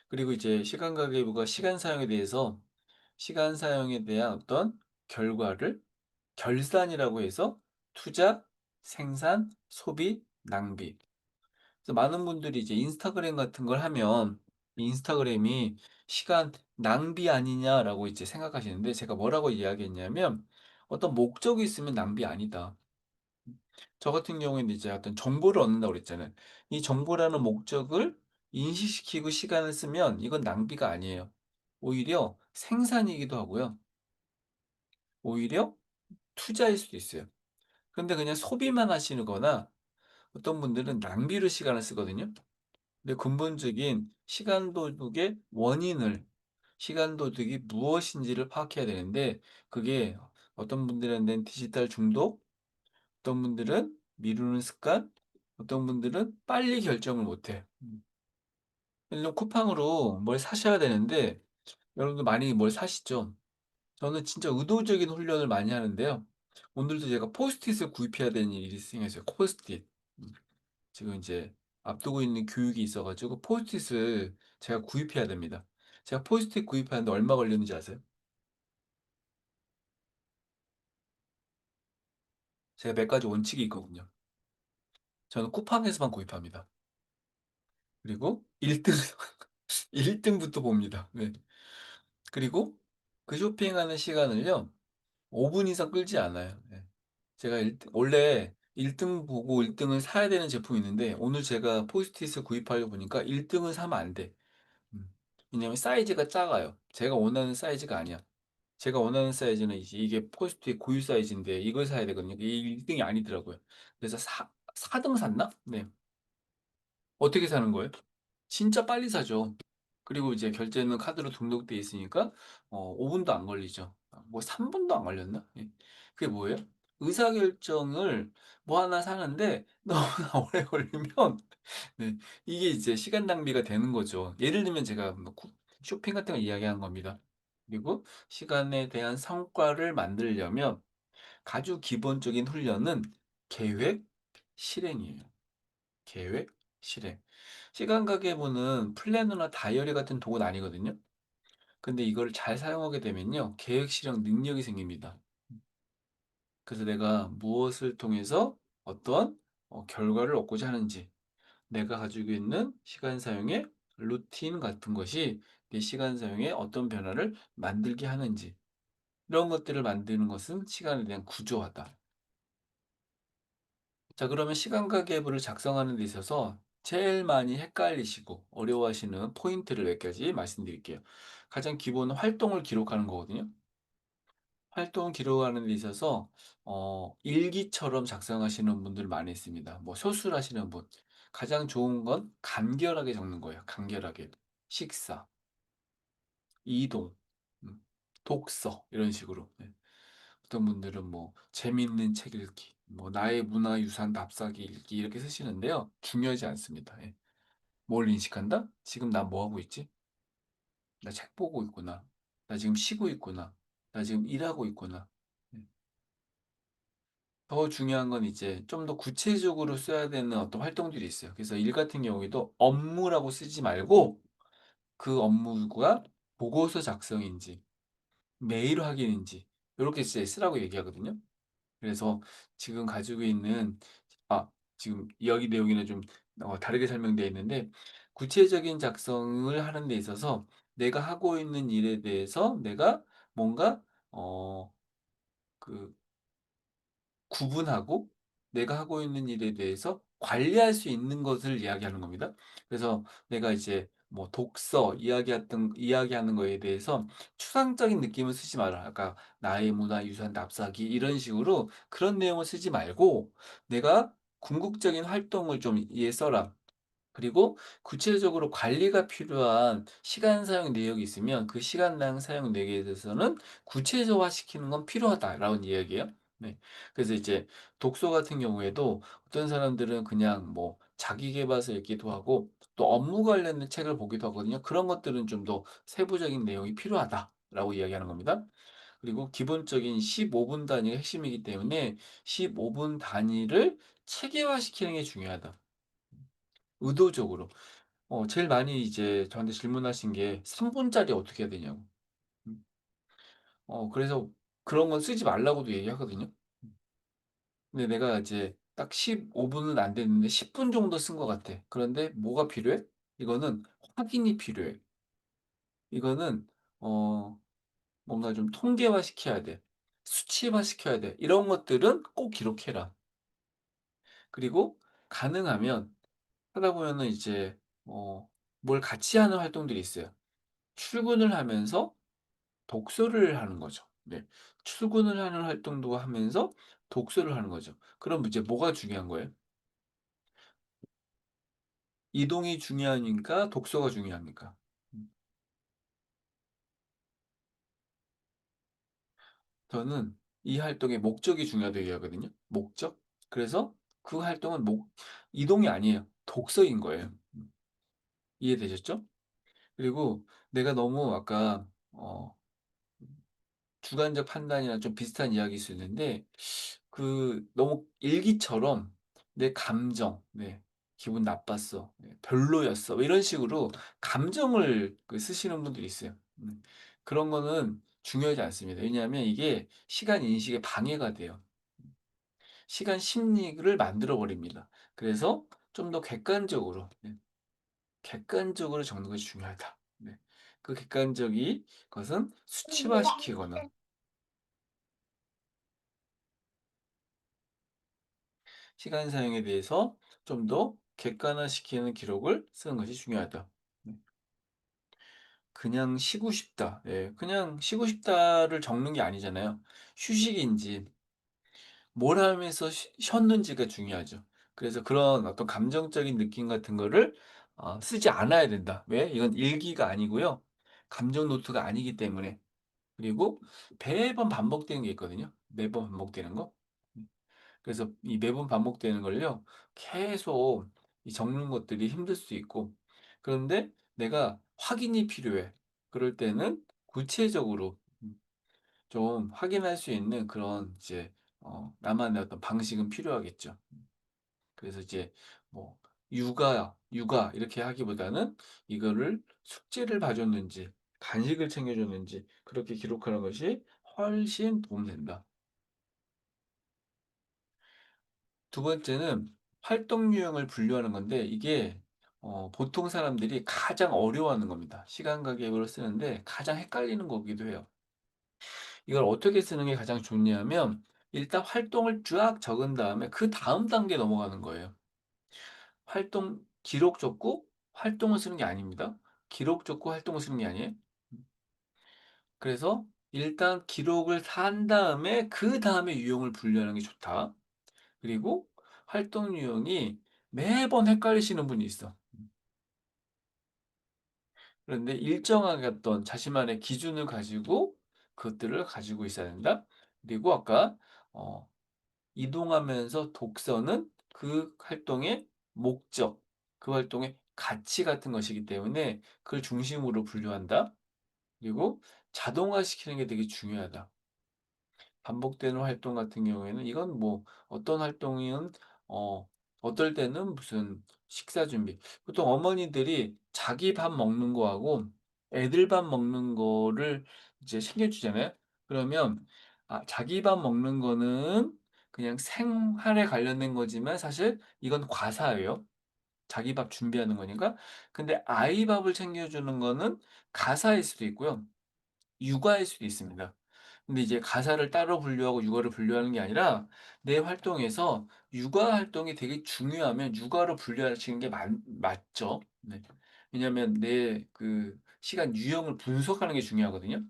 그리고 이제 시간 가계부가 시간 사용에 대한 어떤 결과를 결산이라고 해서 투자, 생산, 소비, 낭비. 그래서 많은 분들이 이제 인스타그램 같은 걸 하면 인스타그램이 시간 낭비 아니냐라고 이제 생각하시는데 제가 뭐라고 이야기했냐면 어떤 목적이 있으면 낭비 아니다. 저 같은 경우에는 이제 어떤 정보를 얻는다고 그랬잖아요. 이 정보라는 목적을 인식시키고 시간을 쓰면 이건 낭비가 아니에요. 오히려 생산이기도 하고요. 오히려 투자일 수도 있어요. 근데 그냥 소비만 하시는 거나 어떤 분들은 낭비로 시간을 쓰거든요. 근데 근본적인 시간 도둑의 원인을 시간 도둑이 무엇인지를 파악해야 되는데 그게 어떤 분들한테는 디지털 중독, 어떤 분들은 미루는 습관, 어떤 분들은 빨리 결정을 못 해. 예를 들면 쿠팡으로 뭘 사셔야 되는데 여러분들 많이 뭘 사시죠? 저는 진짜 의도적인 훈련을 많이 하는데요. 오늘도 제가 포스트잇을 구입해야 되는 일이 생겼어요. 포스트잇. 음, 지금 이제 앞두고 있는 교육이 있어 가지고 포스트잇을 제가 구입해야 됩니다. 제가 포스트잇 구입하는데 얼마 걸렸는지 아세요? 제가 몇 가지 원칙이 있거든요. 저는 쿠팡에서만 구입합니다. 그리고 1등 1등부터 봅니다. 네. 그리고 그 쇼핑하는 시간을요. 5분 이상 끌지 않아요. 네. 제가 원래 1등 보고 1등을 사야 되는 제품이 있는데 오늘 제가 포스트잇을 구입하려 보니까 1등을 사면 안 돼. 음. 왜냐면 사이즈가 작아요. 제가 원하는 사이즈가 아니야. 제가 원하는 사이즈는 이제 이게 포스트잇 고유 사이즈인데 이걸 사야 되거든요. 이게 1등이 아니더라고요. 그래서 4등 샀나? 네. 어떻게 사는 거예요? 진짜 빨리 사죠. 그리고 이제 결제는 카드로 등록돼 있으니까 5분도 안 걸리죠. 뭐 3분도 안 걸렸나? 예. 그게 뭐예요? 의사결정을 뭐 하나 사는데 너무나 오래 걸리면 네, 이게 이제 시간 낭비가 되는 거죠. 예를 들면 제가 뭐 쇼핑 같은 거 이야기한 겁니다. 그리고 시간에 대한 성과를 만들려면 아주 기본적인 훈련은 계획, 실행이에요. 계획, 실행. 시간 가계부는 플래너나 다이어리 같은 도구는 아니거든요. 근데 이걸 잘 사용하게 되면요. 계획 실행 능력이 생깁니다. 그래서 내가 무엇을 통해서 어떤 결과를 얻고자 하는지, 내가 가지고 있는 시간 사용의 루틴 같은 것이 내 시간 사용에 어떤 변화를 만들게 하는지, 이런 것들을 만드는 것은 시간에 대한 구조화다. 자, 그러면 시간과 계획부를 작성하는 데 있어서 제일 많이 헷갈리시고 어려워하시는 포인트를 몇 가지 말씀드릴게요. 가장 기본은 활동을 기록하는 거거든요. 활동 기록하는 데 있어서 일기처럼 작성하시는 분들 많이 있습니다. 뭐 소술하시는 분. 가장 좋은 건 간결하게 적는 거예요. 간결하게. 식사, 이동, 음, 독서 이런 식으로. 네. 어떤 분들은 뭐 재밌는 책 읽기, 뭐 나의 문화유산 답사기 읽기 이렇게 쓰시는데요. 중요하지 않습니다. 예. 뭘 인식한다? 지금 나 뭐 하고 있지? 나 책 보고 있구나. 나 지금 쉬고 있구나. 나 지금 일하고 있구나. 예. 더 중요한 건 이제 좀 더 구체적으로 써야 되는 어떤 활동들이 있어요. 그래서 일 같은 경우에도 업무라고 쓰지 말고 그 업무가 보고서 작성인지 메일 확인인지 이렇게 쓰라고 얘기하거든요. 그래서 지금 가지고 있는 아 지금 이야기 내용이랑 좀 다르게 설명되어 있는데 구체적인 작성을 하는 데 있어서 내가 하고 있는 일에 대해서 내가 뭔가 어 그 구분하고 내가 하고 있는 일에 대해서 관리할 수 있는 것을 이야기하는 겁니다. 그래서 내가 이제 뭐 독서 이야기하는 거에 대해서 추상적인 느낌을 쓰지 마라. 아까 나의 문화유산 납사기 이런 식으로 그런 내용을 쓰지 말고 내가 궁극적인 활동을 좀 써라. 그리고 구체적으로 관리가 필요한 시간 사용 내역이 있으면 그 시간 사용 내역에 대해서는 구체적화시키는 건 필요하다라는 이야기예요. 네. 그래서 이제 독서 같은 경우에도 어떤 사람들은 그냥 뭐 자기 계발서 읽기도 하고 또 업무 관련된 책을 보기도 하거든요. 그런 것들은 좀 더 세부적인 내용이 필요하다라고 이야기하는 겁니다. 그리고 기본적인 15분 단위가 핵심이기 때문에 15분 단위를 체계화시키는 게 중요하다. 의도적으로. 제일 많이 이제 저한테 질문하신 게 3 분짜리 어떻게 해야 되냐고. 음. 그래서 그런 건 쓰지 말라고도 얘기하거든요. 근데 내가 이제 딱 15 분은 안 됐는데 10분 정도 쓴 것 같아. 그런데 뭐가 필요해? 이거는 확인이 필요해. 이거는 어 뭔가 좀 통계화시켜야 돼. 수치화시켜야 돼. 이런 것들은 꼭 기록해라. 그리고 가능하면 하다 보면은 이제 어 뭘 같이 하는 활동들이 있어요. 출근을 하면서 독서를 하는 거죠. 네. 출근을 하는 활동도 하면서 독서를 하는 거죠. 그럼 이제 뭐가 중요한 거예요? 이동이 중요하니까 독서가 중요합니까? 음. 저는 이 활동의 목적이 중요하다고 얘기하거든요. 목적? 그래서 그 활동은 이동이 아니에요. 독서인 거예요. 이해되셨죠? 그리고 내가 너무 아까 주관적 판단이랑 좀 비슷한 이야기일 수 있는데 너무 일기처럼 내 감정, 네, 기분 나빴어, 네, 별로였어, 뭐 이런 식으로 감정을 쓰시는 분들이 있어요. 그런 거는 중요하지 않습니다. 왜냐하면 이게 시간 인식에 방해가 돼요. 시간 심리를 만들어 버립니다. 그래서 좀 더 객관적으로, 네, 객관적으로 적는 것이 중요하다. 네. 그 객관적이 것은 수치화시키거나 시간 사용에 대해서 좀 더 객관화시키는 기록을 쓰는 것이 중요하다. 네. 그냥 쉬고 싶다. 예. 그냥 쉬고 싶다를 적는 게 아니잖아요. 휴식인지 뭘 하면서 쉬었는지가 중요하죠. 그래서 그런 어떤 감정적인 느낌 같은 거를 쓰지 않아야 된다. 왜? 이건 일기가 아니고요. 감정 노트가 아니기 때문에. 그리고 매번 반복되는 게 있거든요. 매번 반복되는 거. 그래서 이 매번 반복되는 걸요. 계속 이 적는 것들이 힘들 수 있고 그런데 내가 확인이 필요해. 그럴 때는 구체적으로 좀 확인할 수 있는 그런 이제 나만의 어떤 방식은 필요하겠죠. 그래서 이제 뭐 육아 이렇게 하기보다는 이거를 숙제를 봐줬는지 간식을 챙겨줬는지 그렇게 기록하는 것이 훨씬 도움된다. 두 번째는 활동 유형을 분류하는 건데 이게 보통 사람들이 가장 어려워하는 겁니다. 시간 가계부를 쓰는데 가장 헷갈리는 거기도 해요. 이걸 어떻게 쓰는 게 가장 좋냐면 일단 활동을 쫙 적은 다음에 그다음 단계에 넘어가는 거예요. 활동 기록 적고 활동을 쓰는 게 아닙니다. 기록 적고 활동을 쓰는 게 아니에요. 그래서 일단 기록을 한 다음에 그다음에 유형을 분류하는 게 좋다. 그리고 활동 유형이 매번 헷갈리시는 분이 있어. 그런데 일정하게 어떤 자신만의 기준을 가지고 그것들을 가지고 있어야 된다. 그리고 아까 어, 이동하면서 독서는 그 활동의 목적, 그 활동의 가치 같은 것이기 때문에 그걸 중심으로 분류한다. 그리고 자동화시키는 게 되게 중요하다. 반복되는 활동 같은 경우에는 이건 뭐 어떤 활동은 어 어떨 때는 무슨 식사 준비 보통 어머니들이 자기 밥 먹는 거하고 애들 밥 먹는 거를 이제 챙겨주잖아요. 그러면 자기 밥 먹는 거는 그냥 생활에 관련된 거지만 사실 이건 과사예요. 자기 밥 준비하는 거니까. 근데 아이 밥을 챙겨주는 거는 가사일 수도 있고요. 육아일 수도 있습니다. 근데 이제 가사를 따로 분류하고 육아를 분류하는 게 아니라 내 활동에서 육아 활동이 되게 중요하면 육아로 분류하시는 게 맞죠. 네. 왜냐하면 내 그 시간 유형을 분석하는 게 중요하거든요.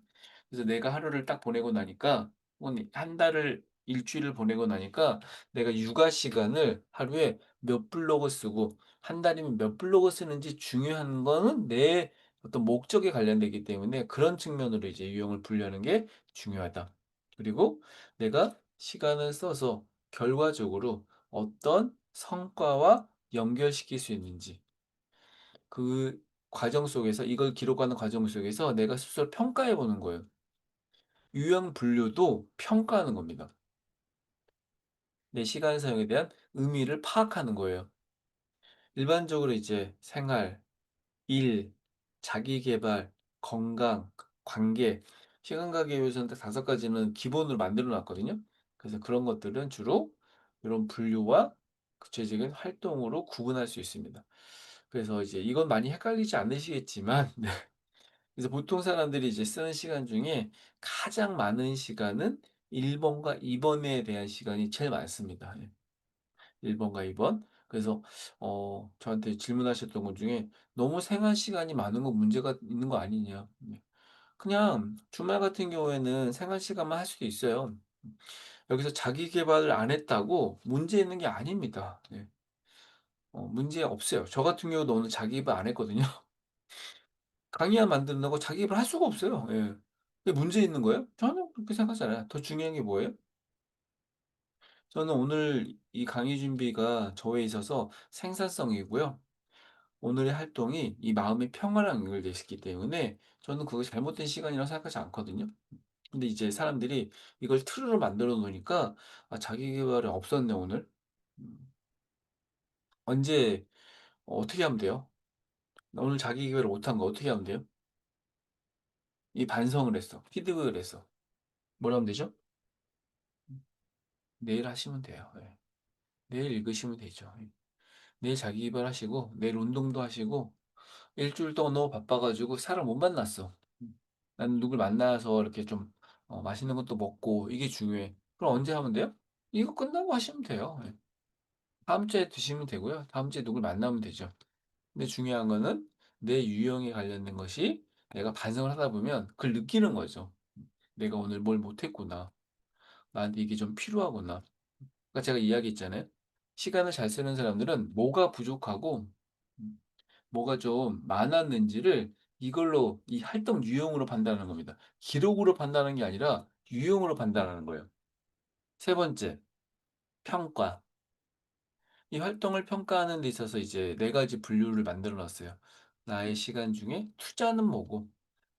그래서 내가 하루를 딱 보내고 나니까 혹은 한 달을 일주일을 보내고 나니까 내가 육아 시간을 하루에 몇 블로그 쓰고 한 달이면 몇 블로그 쓰는지 중요한 거는 내 어떤 목적에 관련되기 때문에 그런 측면으로 이제 유형을 분류하는 게 중요하다. 그리고 내가 시간을 써서 결과적으로 어떤 성과와 연결시킬 수 있는지 그 과정 속에서 이걸 기록하는 과정 속에서 내가 스스로 평가해 보는 거예요. 유형 분류도 평가하는 겁니다. 내 시간 사용에 대한 의미를 파악하는 거예요. 일반적으로 이제 생활, 일, 자기계발, 건강, 관계, 시간 가기 위해서는 딱 5가지는 기본으로 만들어 놨거든요. 그래서 그런 것들은 주로 이런 분류와 구체적인 활동으로 구분할 수 있습니다. 그래서 이제 이건 많이 헷갈리지 않으시겠지만 네. 그래서 보통 사람들이 이제 쓰는 시간 중에 가장 많은 시간은 1 번과 2 번에 대한 시간이 제일 많습니다. 예. 1 번과 2 번. 그래서 저한테 질문하셨던 것 중에 "너무 생활 시간이 많은 건 문제가 있는 거 아니냐." 네. 그냥 주말 같은 경우에는 생활 시간만 할 수도 있어요. 여기서 자기 계발을 안 했다고 문제 있는 게 아닙니다. 네. 문제 없어요. 저 같은 경우도 오늘 자기 계발 안 했거든요. 강의 만든다고 자기 계발 할 수가 없어요. 예. 그게 문제 있는 거예요? 저는 그렇게 생각하지 않아요. 더 중요한 게 뭐예요? 저는 오늘 이 강의 준비가 저에 있어서 생산성이고요. 오늘의 활동이 이 마음의 평화랑 연결돼 있기 때문에 저는 그것이 잘못된 시간이라고 생각하지 않거든요. 근데 이제 사람들이 이걸 틀으로 만들어 놓으니까 자기 계발이 없었네 오늘. 음 언제 어떻게 하면 돼요? 나 오늘 자기 계발을 못한 거 어떻게 하면 돼요? 이 반성을 했어. 피드백을 했어. 뭐라 하면 되죠? 음 내일 하시면 돼요. 예. 내일 읽으시면 되죠. 예. 내일 자기 계발하시고 내일 운동도 하시고 일 주일 동안 너무 바빠 가지고 사람 못 만났어. 나는 누굴 만나서 이렇게 좀 맛있는 것도 먹고 이게 중요해. 그럼 언제 하면 돼요? 이거 끝나고 하시면 돼요. 예. 다음 주에 드시면 되고요. 다음 주에 누굴 만나면 되죠. 근데 중요한 거는 내 유형에 관련된 것이 내가 반성을 하다 보면 그걸 느끼는 거죠. '내가 오늘 뭘 못했구나. 나한테 이게 좀 필요하구나.' 그러니까 제가 이야기했잖아요. 시간을 잘 쓰는 사람들은 뭐가 부족하고 음 뭐가 좀 많았는지를 이걸로 이 활동 유형으로 판단하는 겁니다. 기록으로 판단하는 게 아니라 유형으로 판단하는 거예요. 세 번째, 평가. 이 활동을 평가하는 데 있어서 이제 4가지 분류를 만들어 놨어요. 나의 시간 중에 투자는 뭐고,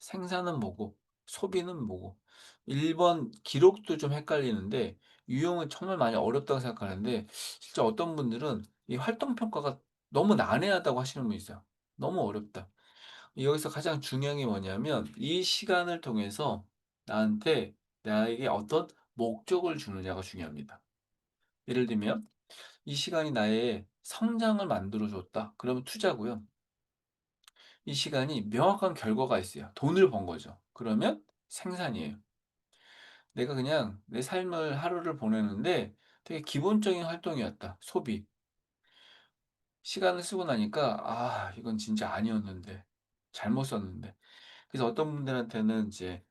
생산은 뭐고, 소비는 뭐고. 1번 기록도 좀 헷갈리는데 유형은 정말 많이 어렵다고 생각하는데 진짜 어떤 분들은 이 활동 평가가 너무 난해하다고 하시는 분이 있어요. "너무 어렵다." 여기서 가장 중요한 게 뭐냐면 이 시간을 통해서 나한테 나에게 어떤 목적을 주느냐가 중요합니다. 예를 들면 이 시간이 나의 성장을 만들어 줬다. 그러면 투자고요. 이 시간이 명확한 결과가 있어요. 돈을 번 거죠. 그러면 생산이에요. 내가 그냥 내 삶을 하루를 보내는데 되게 기본적인 활동이었다. 소비. 시간을 쓰고 나니까 '아 이건 진짜 아니었는데. 잘못 썼는데.' 그래서 어떤 분들한테는 이제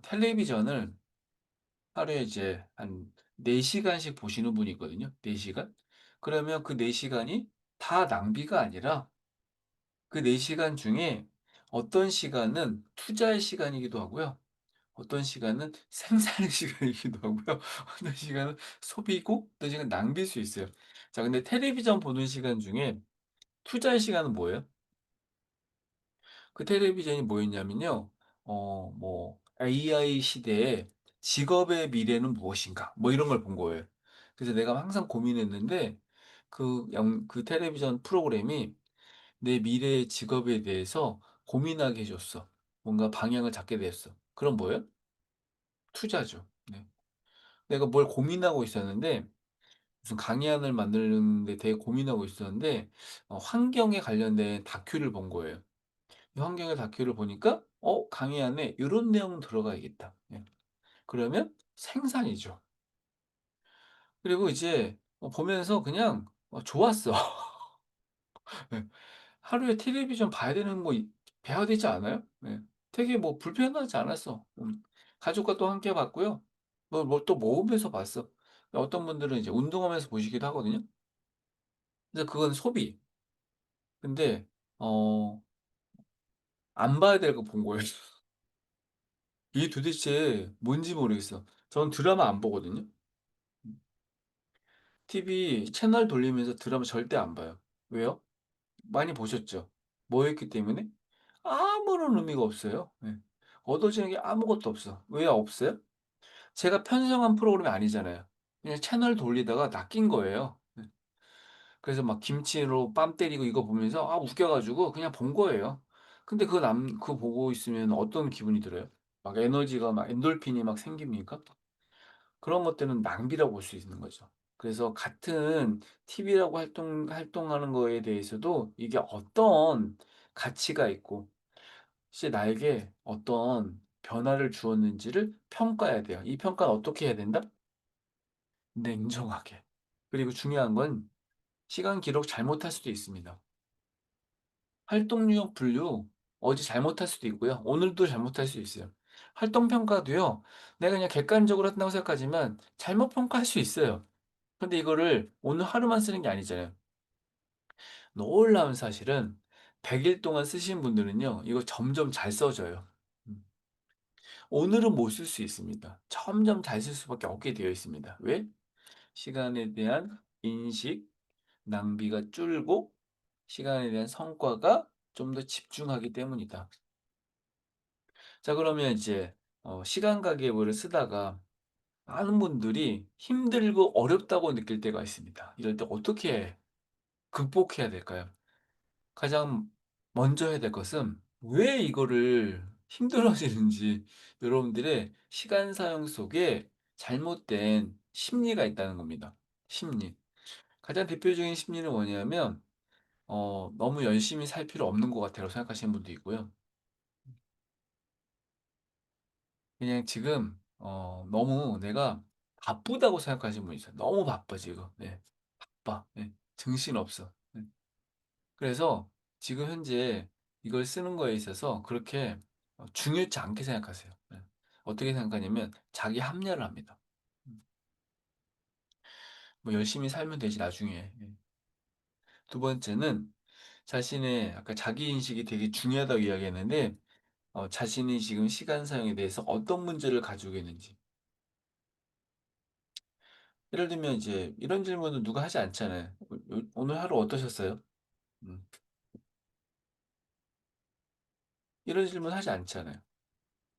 텔레비전을 하루에 이제 한 4 시간씩 보시는 분이 있거든요, 4 시간. 그러면 그 4 시간이 다 낭비가 아니라 그 4 시간 중에 어떤 시간은 투자의 시간이기도 하고요. 어떤 시간은 생산의 시간이기도 하고요. 어떤 시간은 소비고 어떤 시간은 낭비일 수 있어요. 자 근데 텔레비전 보는 시간 중에 투자의 시간은 뭐예요? 그 텔레비전이 뭐였냐면요. 뭐 "AI 시대에 직업의 미래는 무엇인가?" 뭐 이런 걸 본 거예요. 그래서 내가 항상 고민했는데 그 텔레비전 프로그램이 내 미래의 직업에 대해서 고민하게 해 줬어. 뭔가 방향을 잡게 됐어. 그럼 뭐예요? 투자죠. 네. 내가 뭘 고민하고 있었는데 무슨 강의안을 만드는 데 되게 고민하고 있었는데 환경에 관련된 다큐를 본 거예요. 이 환경의 다큐를 보니까 강의안에 요런 내용 들어가야겠다. 예. 그러면 생산이죠. 그리고 이제 보면서 그냥 좋았어. 예. 하루에 텔레비전 봐야 되는 거 봐야 되지 않아요? 예. 되게 뭐 불편하지 않았어. 가족과 또 함께 봤고요. 또 먹으면서 봤어. 어떤 분들은 이제 운동하면서 보시기도 하거든요. 근데 그건 소비. 근데 어 안 봐야 될 거 본 거예요. 이게 도대체 뭔지 모르겠어. 저는 드라마 안 보거든요. TV 채널 돌리면서 드라마 절대 안 봐요. 왜요? 많이 보셨죠? 뭐였기 때문에? 아무런 의미가 없어요. 예. 얻어지는 게 아무것도 없어. 왜 없어요? 제가 편성한 프로그램이 아니잖아요. 그냥 채널 돌리다가 낚인 거예요. 예. 그래서 막 김치로 뺨 때리고 이거 보면서 웃겨 가지고 그냥 본 거예요. 근데 그거 보고 있으면 어떤 기분이 들어요? 막 에너지가 막 엔돌핀이 막 생깁니까? 그런 것들은 낭비라고 볼 수 있는 거죠. 그래서 같은 TV라고 활동하는 거에 대해서도 이게 어떤 가치가 있고 실제 나에게 어떤 변화를 주었는지를 평가해야 돼요. 이 평가는 어떻게 해야 된다? 냉정하게. 그리고 중요한 건 시간 기록 잘못할 수도 있습니다. 활동 유형 분류 어제 잘못할 수도 있고요. 오늘도 잘못할 수 있어요. 활동 평가도요. 내가 그냥 객관적으로 한다고 생각하지만 잘못 평가할 수 있어요. 근데 이거를 오늘 하루만 쓰는 게 아니잖아요. 놀라운 사실은 100일 동안 쓰신 분들은요. 이거 점점 잘 써져요. 음. 오늘은 못 쓸 수 있습니다. 점점 잘 쓸 수밖에 없게 되어 있습니다. 왜? 시간에 대한 인식, 낭비가 줄고 시간에 대한 성과가 좀 더 집중하기 때문이다. 자 그러면 이제 시간 가계부를 쓰다가 많은 분들이 힘들고 어렵다고 느낄 때가 있습니다. 이럴 때 어떻게 극복해야 될까요? 가장 먼저 해야 될 것은 왜 이거를 힘들어지는지 여러분들의 시간 사용 속에 잘못된 심리가 있다는 겁니다. 심리. 가장 대표적인 심리는 뭐냐면 너무 열심히 살 필요 없는 것 같아라고 생각하시는 분도 있고요. 그냥 지금 너무 내가 바쁘다고 생각하시는 분이 있어요. 너무 바빠 지금. 네. 바빠. 네. 정신없어. 네. 그래서 지금 현재 이걸 쓰는 거에 있어서 그렇게 중요치 않게 생각하세요. 네. 어떻게 생각하냐면 자기 합리화를 합니다. 음. 뭐 열심히 살면 되지 나중에. 예. 두 번째는 자신의 아까 자기 인식이 되게 중요하다고 이야기했는데 자신이 지금 시간 사용에 대해서 어떤 문제를 가지고 있는지. 예를 들면 이제 이런 질문은 누가 하지 않잖아요. 오늘 하루 어떠셨어요?" 음. 이런 질문 하지 않잖아요.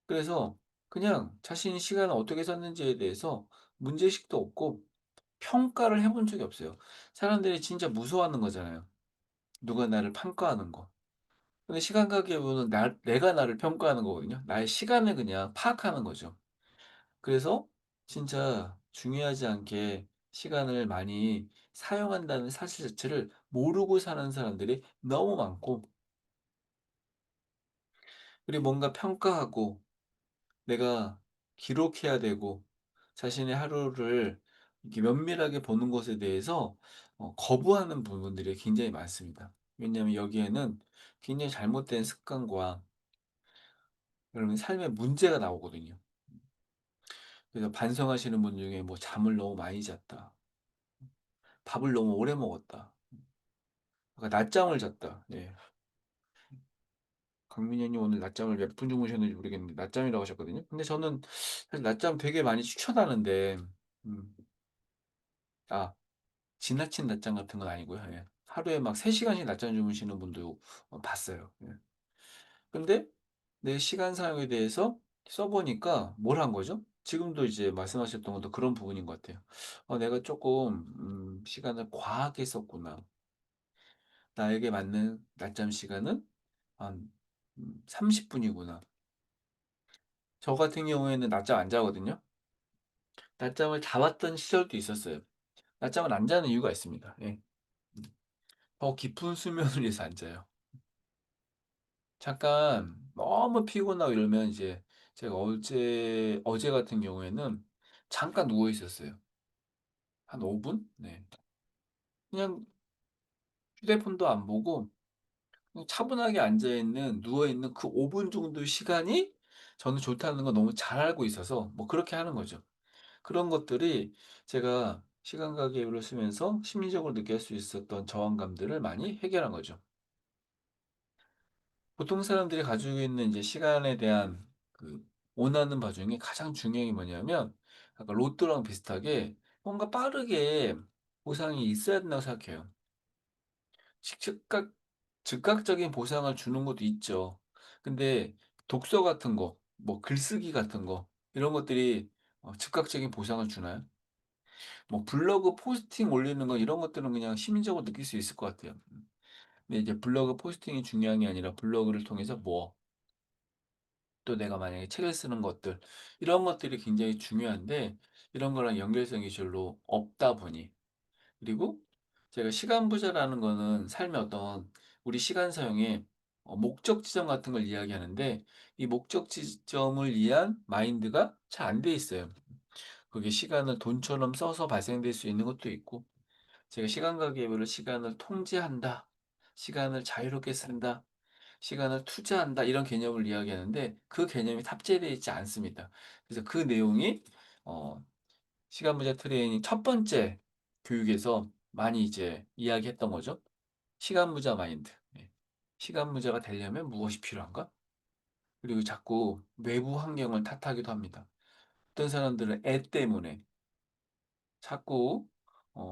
그래서 그냥 자신이 시간을 어떻게 썼는지에 대해서 문제의식도 없고 평가를 해본 적이 없어요. 사람들이 진짜 무서워하는 거잖아요. 누가 나를 평가하는 거. 근데 시간 가계부는 내가 나를 평가하는 거거든요. 나의 시간을 그냥 파악하는 거죠. 그래서 진짜 중요하지 않게 시간을 많이 사용한다는 사실 자체를 모르고 사는 사람들이 너무 많고 그리고 뭔가 평가하고 내가 기록해야 되고 자신의 하루를 이렇게 면밀하게 보는 것에 대해서 거부하는 부분들이 굉장히 많습니다. 왜냐하면 여기에는 굉장히 잘못된 습관과 그러면 삶의 문제가 나오거든요. 그래서 반성하시는 분 중에 뭐 잠을 너무 많이 잤다. 밥을 너무 오래 먹었다. 그러니까 낮잠을 잤다. 예. 강민현님 오늘 낮잠을 몇 분 주무셨는지 모르겠는데 낮잠이라고 하셨거든요. 근데 저는 사실 낮잠 되게 많이 추천하는데 음, 아 지나친 낮잠 같은 건 아니고요. 예. 하루에 막 3 시간씩 낮잠 주무시는 분도 봤어요. 예. 근데 내 시간 사용에 대해서 써 보니까 뭘 한 거죠? 지금도 이제 말씀하셨던 것도 그런 부분인 것 같아요. '내가 쪼끔 시간을 과하게 썼구나. 나에게 맞는 낮잠 시간은 한 30 분이구나.' 저 같은 경우에는 낮잠 안 자거든요. 낮잠을 자왔던 시절도 있었어요. 낮잠을 안 자는 이유가 있습니다. 예. 음. 더 깊은 수면을 위해서 안 자요. 잠깐 너무 피곤하고 이러면 이제 제가 어제 같은 경우에는 잠깐 누워 있었어요. 한 5 분? 네. 그냥 휴대폰도 안 보고 그냥 차분하게 앉아 있는 누워 있는 그 5분 정도 시간이 저는 좋다는 걸 너무 잘 알고 있어서 뭐 그렇게 하는 거죠. 그런 것들이 제가 시간 가계부를 쓰면서 심리적으로 느낄 수 있었던 저항감들을 많이 해결한 거죠. 보통 사람들이 가지고 있는 이제 시간에 대한 그 원하는 바 중에 가장 중요한 게 뭐냐면 아까 로또랑 비슷하게 뭔가 빠르게 보상이 있어야 된다고 생각해요. 즉각 즉각적인 보상을 주는 것도 있죠. 근데 독서 같은 거, 뭐 글쓰기 같은 거 이런 것들이 즉각적인 보상을 주나요? 뭐 블로그 포스팅 올리는 거 이런 것들은 그냥 심리적으로 느낄 수 있을 것 같아요. 근데 이제 블로그 포스팅이 중요한 게 아니라 블로그를 통해서 뭐 또 내가 만약에 책을 쓰는 것들 이런 것들이 굉장히 중요한데 이런 거랑 연결성이 별로 없다 보니 그리고 제가 시간 부자라는 거는 삶의 어떤 우리 시간 사용의 목적 지점 같은 걸 이야기하는데 이 목적 지점을 위한 마인드가 잘 안 돼 있어요. 그게 시간을 돈처럼 써서 발생될 수 있는 것도 있고 제가 시간 가계부를 시간을 통제한다. 시간을 자유롭게 쓴다. 시간을 투자한다. 이런 개념을 이야기하는데 그 개념이 탑재되어 있지 않습니다. 그래서 그 내용이 어 시간 부자 트레이닝 첫 번째 교육에서 많이 이제 이야기했던 거죠. 시간 부자 마인드. 예. 시간 부자가 되려면 무엇이 필요한가? 그리고 자꾸 외부 환경을 탓하기도 합니다. 어떤 사람들은 애 때문에 자꾸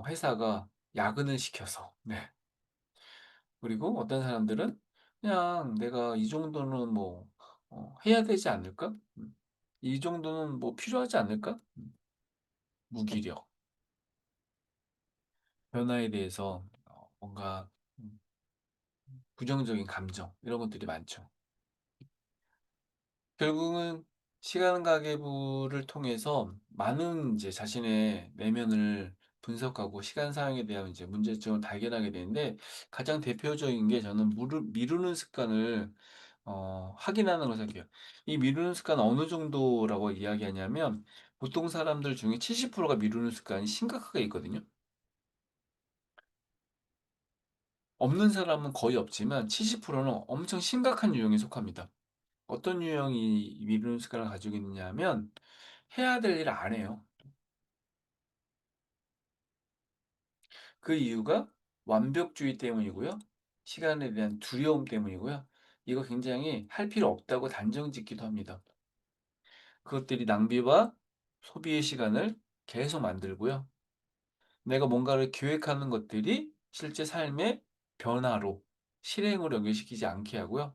회사가 야근을 시켜서 네. 그리고 어떤 사람들은 그냥 '내가 이 정도는 뭐 해야 되지 않을까? 이 정도는 뭐 필요하지 않을까?' 무기력, 변화에 대해서 뭔가 음 부정적인 감정 이런 것들이 많죠. 결국은 시간 가계부를 통해서 많은 이제 자신의 내면을 분석하고 시간 사용에 대한 이제 문제점을 발견하게 되는데 가장 대표적인 게 저는 미루는 습관을 확인하는 걸 생각해요. 이 미루는 습관은 어느 정도라고 이야기하냐면 보통 사람들 중에 70%가 미루는 습관이 심각하게 있거든요. 없는 사람은 거의 없지만 70%는 엄청 심각한 유형에 속합니다. 어떤 유형이 미루는 습관을 가지고 있느냐 하면 해야 될 일을 안 해요. 그 이유가 완벽주의 때문이고요. 시간에 대한 두려움 때문이고요. 이거 굉장히 할 필요 없다고 단정짓기도 합니다. 그것들이 낭비와 소비의 시간을 계속 만들고요. 내가 뭔가를 계획하는 것들이 실제 삶의 변화로 실행으로 연결시키지 않게 하고요.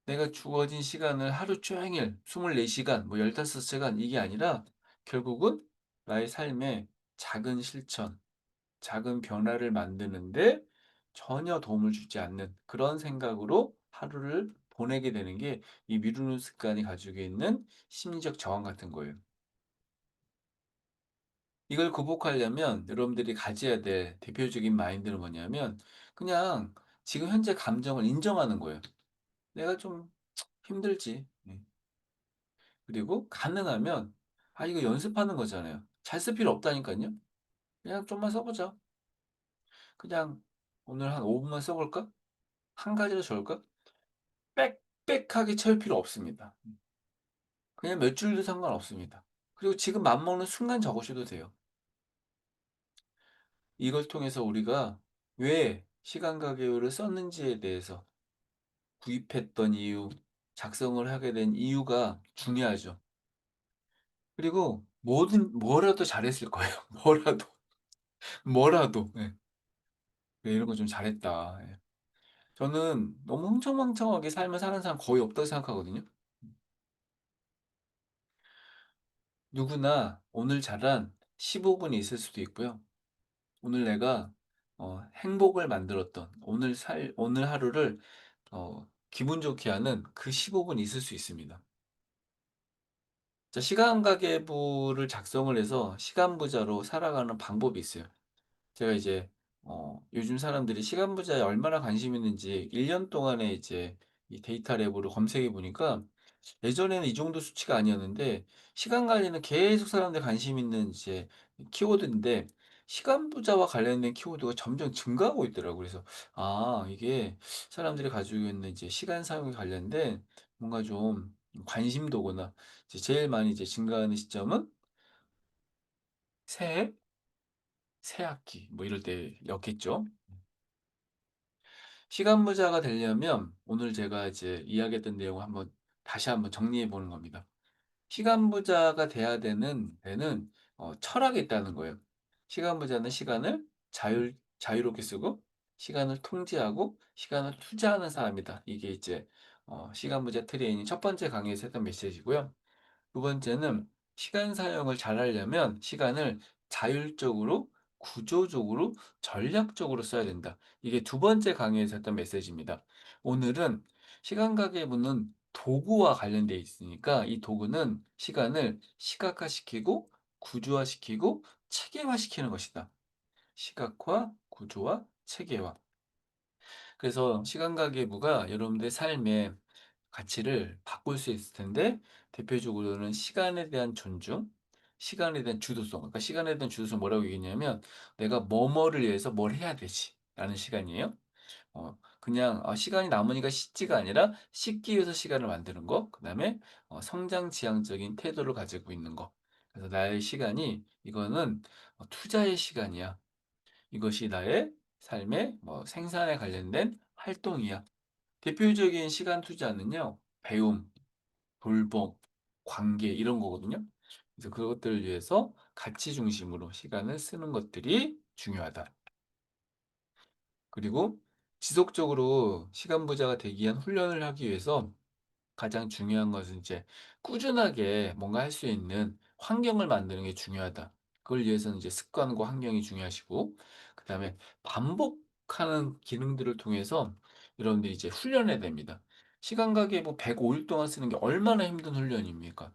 내가 주어진 시간을 하루 종일 24시간 뭐 15시간 이게 아니라 결국은 나의 삶에 작은 실천, 작은 변화를 만드는데 전혀 도움을 주지 않는 그런 생각으로 하루를 보내게 되는 게 이 미루는 습관이 가지고 있는 심리적 저항 같은 거예요. 이걸 극복하려면 여러분들이 가져야 될 대표적인 마인드는 뭐냐면 그냥 지금 현재 감정을 인정하는 거예요. '내가 좀 힘들지.' 그리고 가능하면 이거 연습하는 거잖아요. 잘 쓸 필요 없다니깐요. 그냥 좀만 써 보자. 그냥 '오늘 한 5 분만 써 볼까? 한 가지로 적을까?' 빽빽하게 채울 필요 없습니다. 그냥 몇 줄도 상관없습니다. 그리고 지금 맘먹는 순간 적으셔도 돼요. 이걸 통해서 우리가 왜 시간 가계율을 썼는지에 대해서 구입했던 이유, 작성을 하게 된 이유가 중요하죠. 그리고 뭐라도 잘했을 거예요. 뭐라도. 뭐라도. 예. '그래 이런 거 좀 잘했다.' 예. 저는 너무 흥청망청하게 삶을 사는 사람 거의 없다고 생각하거든요. 누구나 오늘 잘한 15 분이 있을 수도 있고요. 오늘 내가 행복을 만들었던 오늘 하루를 기분 좋게 하는 그 15분 있을 수 있습니다. 자 시간 가계부를 작성을 해서 시간 부자로 살아가는 방법이 있어요. 제가 이제 요즘 사람들이 시간 부자에 얼마나 관심이 있는지 1년 동안에 이제 이 데이터 랩으로 검색해 보니까 예전에는 이 정도 수치가 아니었는데 시간 관리는 계속 사람들이 관심 있는 이제 키워드인데 시간 부자와 관련된 키워드가 점점 증가하고 있더라고요. 그래서 이게 사람들이 가지고 있는 이제 시간 사용에 관련된 뭔가 좀 관심도구나. 이제 제일 많이 이제 증가하는 시점은 새해, 새학기 뭐 이럴 때였겠죠. 시간 부자가 되려면 오늘 제가 이제 이야기했던 내용을 다시 한번 정리해 보는 겁니다. 시간 부자가 돼야 되는 데는 철학이 있다는 거예요. 시간 부자는 시간을 자유롭게 쓰고 시간을 통제하고 시간을 투자하는 사람이다. 이게 이제 시간 부자 트레이닝 첫 번째 강의에서 했던 메시지고요. 두 번째는 시간 사용을 잘하려면 시간을 자율적으로, 구조적으로, 전략적으로 써야 된다. 이게 두 번째 강의에서 했던 메시지입니다. 오늘은 시간 가계부는 도구와 관련되어 있으니까 이 도구는 시간을 시각화시키고 구조화시키고 체계화시키는 것이다. 시각화, 구조화, 체계화. 그래서 시간 가계부가 여러분들의 삶의 가치를 바꿀 수 있을 텐데 대표적으로는 시간에 대한 존중, 시간에 대한 주도성. 그러니까 시간에 대한 주도성 뭐라고 얘기했냐면 내가 뭐뭐를 위해서 뭘 해야 되지 라는 시간이에요. 그냥 시간이 남으니까 씻지가 아니라 씻기 위해서 시간을 만드는 거. 그다음에 성장 지향적인 태도를 가지고 있는 거. 그래서 나의 시간이 이거는 투자의 시간이야. 이것이 나의 삶의 생산에 관련된 활동이야. 대표적인 시간 투자는요, 배움, 돌봄, 관계 이런 거거든요. 그래서 그것들을 위해서 가치 중심으로 시간을 쓰는 것들이 중요하다. 그리고 지속적으로 시간 부자가 되기 위한 훈련을 하기 위해서 가장 중요한 것은 이제 꾸준하게 뭔가 할 수 있는 환경을 만드는 게 중요하다. 그걸 위해서는 이제 습관과 환경이 중요하시고, 그 다음에 반복하는 기능들을 통해서 여러분들이 이제 훈련해야 됩니다. 시간 가계부 105일 동안 쓰는 게 얼마나 힘든 훈련입니까?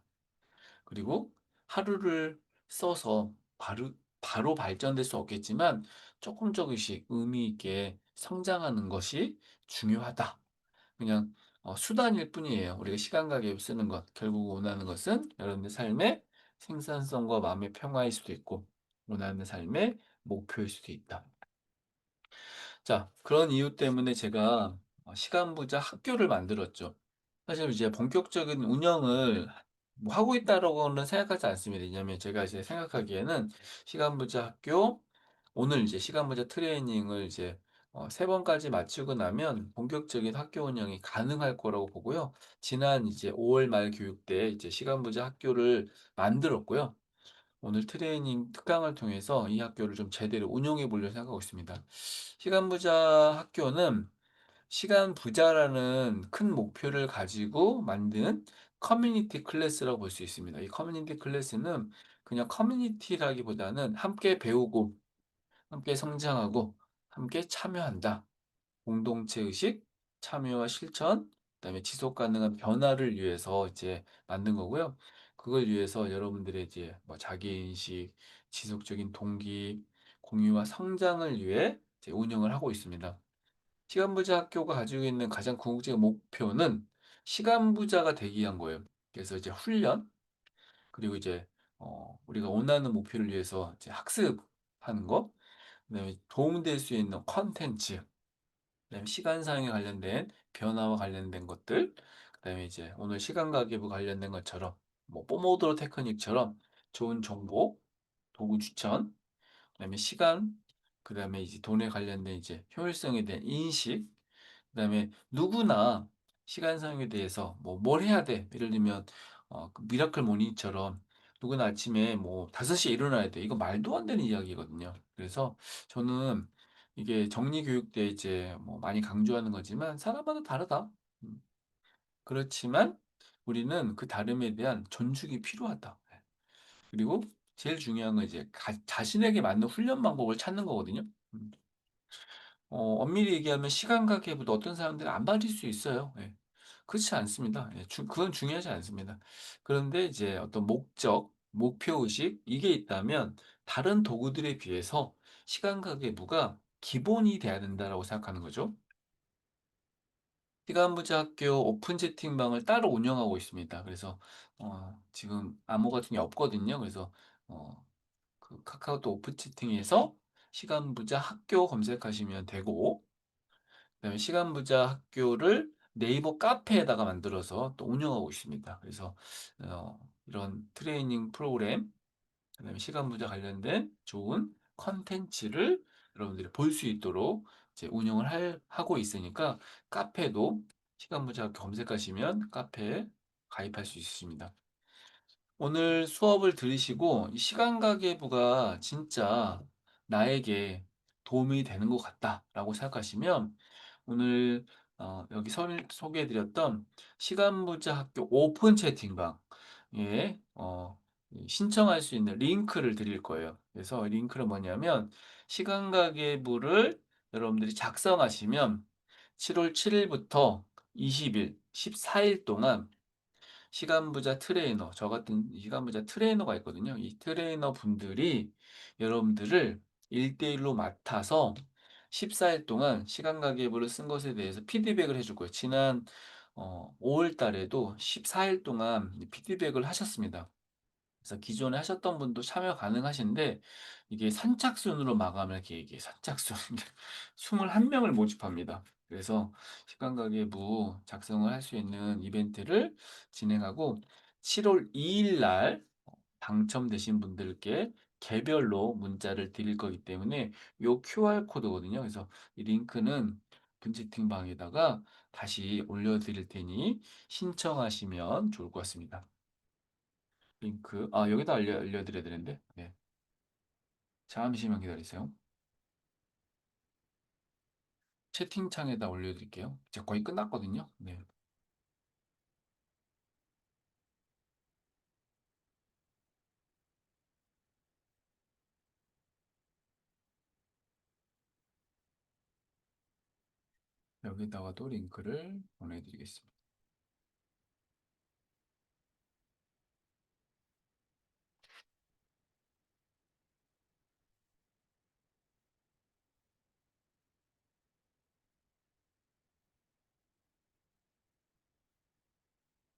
그리고 하루를 써서 바로 발전될 수 없겠지만 조금 조금씩 의미 있게 성장하는 것이 중요하다. 그냥 수단일 뿐이에요. 우리가 시간 가계를 쓰는 것. 결국 원하는 것은 여러분의 삶의 생산성과 마음의 평화일 수도 있고 원하는 삶의 목표일 수도 있다. 자, 그런 이유 때문에 제가 시간 부자 학교를 만들었죠. 사실 이제 본격적인 운영을 뭐 하고 있다라고는 생각하지 않습니다. 왜냐하면 제가 이제 생각하기에는 시간 부자 학교, 오늘 이제 시간 부자 트레이닝을 이제 세 번까지 마치고 나면 본격적인 학교 운영이 가능할 거라고 보고요. 지난 이제 5월 말 교육 때 이제 시간 부자 학교를 만들었고요. 오늘 트레이닝 특강을 통해서 이 학교를 좀 제대로 운영해 보려고 생각하고 있습니다. 시간 부자 학교는 시간 부자라는 큰 목표를 가지고 만든 커뮤니티 클래스라고 볼 수 있습니다. 이 커뮤니티 클래스는 그냥 커뮤니티라기보다는 함께 배우고, 함께 성장하고, 함께 참여한다. 공동체 의식, 참여와 실천, 그다음에 지속 가능한 변화를 위해서 이제 만든 거고요. 그걸 위해서 여러분들의 이제 자기인식, 지속적인 동기, 공유와 성장을 위해 이제 운영을 하고 있습니다. 시간부자 학교가 가지고 있는 가장 궁극적인 목표는 시간부자가 되기 위한 거예요. 그래서 이제 훈련, 그리고 이제 우리가 원하는 목표를 위해서 이제 학습하는 거, 그다음에 도움될 수 있는 컨텐츠, 그다음에 시간 사용에 관련된 변화와 관련된 것들, 그다음에 이제 오늘 시간 가계부 관련된 것처럼 포모도로 테크닉처럼 좋은 정보, 도구 추천, 그다음에 시간, 그다음에 이제 돈에 관련된 이제 효율성에 대한 인식, 그다음에 누구나 시간 사용에 대해서 뭘 해야 돼. 예를 들면 그 미라클 모닝처럼 누구나 아침에 5시에 일어나야 돼. 이거 말도 안 되는 이야기거든요. 그래서 저는 이게 정리 교육 때 이제 많이 강조하는 거지만 사람마다 다르다. 음, 그렇지만 우리는 그 다름에 대한 존중이 필요하다. 예. 그리고 제일 중요한 건 이제 자신에게 맞는 훈련 방법을 찾는 거거든요. 음. 엄밀히 얘기하면 시간 가계부도 어떤 사람들은 안 맞을 수 있어요. 예. 그렇지 않습니다. 예, 그건 중요하지 않습니다. 그런데 이제 어떤 목적, 목표의식, 이게 있다면 다른 도구들에 비해서 시간 가계부가 기본이 돼야 된다라고 생각하는 거죠. 시간부자 학교 오픈 채팅방을 따로 운영하고 있습니다. 그래서 지금 암호 같은 게 없거든요. 그래서 그 카카오톡 오픈 채팅에서 시간부자 학교 검색하시면 되고, 그다음에 시간부자 학교를 네이버 카페에다가 만들어서 또 운영하고 있습니다. 그래서 이런 트레이닝 프로그램, 그다음에 시간부자 관련된 좋은 컨텐츠를 여러분들이 볼 수 있도록 이제 운영을 하고 있으니까 카페도 시간부자 학교 검색하시면 카페에 가입할 수 있습니다. 오늘 수업을 들으시고 이 시간 가계부가 진짜 나에게 도움이 되는 것 같다라고 생각하시면 오늘 여기 소개해드렸던 시간부자 학교 오픈 채팅방에 이 신청할 수 있는 링크를 드릴 거예요. 그래서 링크는 뭐냐면 시간 가계부를 여러분들이 작성하시면 7월 7일부터 20일, 14일 동안 시간부자 트레이너, 저 같은 시간부자 트레이너가 있거든요. 이 트레이너 분들이 여러분들을 1대1로 맡아서 14일 동안 시간 가계부를 쓴 것에 대해서 피드백을 해줄 거예요. 지난 5월 달에도 14일 동안 피드백을 하셨습니다. 그래서 기존에 하셨던 분도 참여 가능하신데 이게 선착순으로 마감을 계획이에요. 선착순. 21명을 모집합니다. 그래서 시간 가계부 작성을 할 수 있는 이벤트를 진행하고 7월 2일 날 당첨되신 분들께 개별로 문자를 드릴 거기 때문에 요 QR 코드거든요. 그래서 이 링크는 분채팅방에다가 다시 올려드릴 테니 신청하시면 좋을 것 같습니다. 링크 여기다 알려드려야 되는데 네. 잠시만 기다리세요. 채팅창에다 올려드릴게요. 이제 거의 끝났거든요. 네. 여기다가도 링크를 보내드리겠습니다.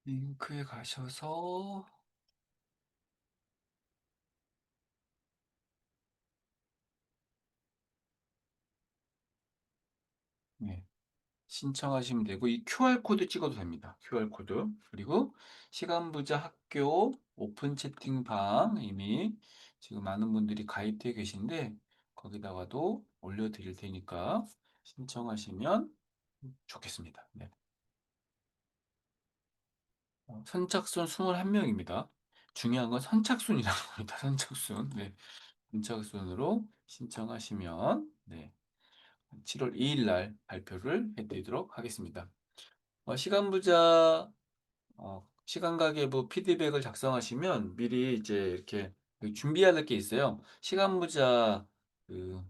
링크에 가셔서 네. 신청하시면 되고 이 QR코드 찍어도 됩니다. QR코드. 그리고 시간부자 학교 오픈 채팅방 이미 지금 많은 분들이 가입되어 계신데 거기다가도 올려드릴 테니까 신청하시면 좋겠습니다. 네. 선착순 21명입니다. 중요한 건 선착순이라는 겁니다. 선착순. 네. 선착순으로 신청하시면 네. 7월 2일 날 발표를 해드리도록 하겠습니다. 시간부자 시간가계부 피드백을 작성하시면 미리 이제 이렇게 그 준비해야 될 게 있어요. 시간부자 그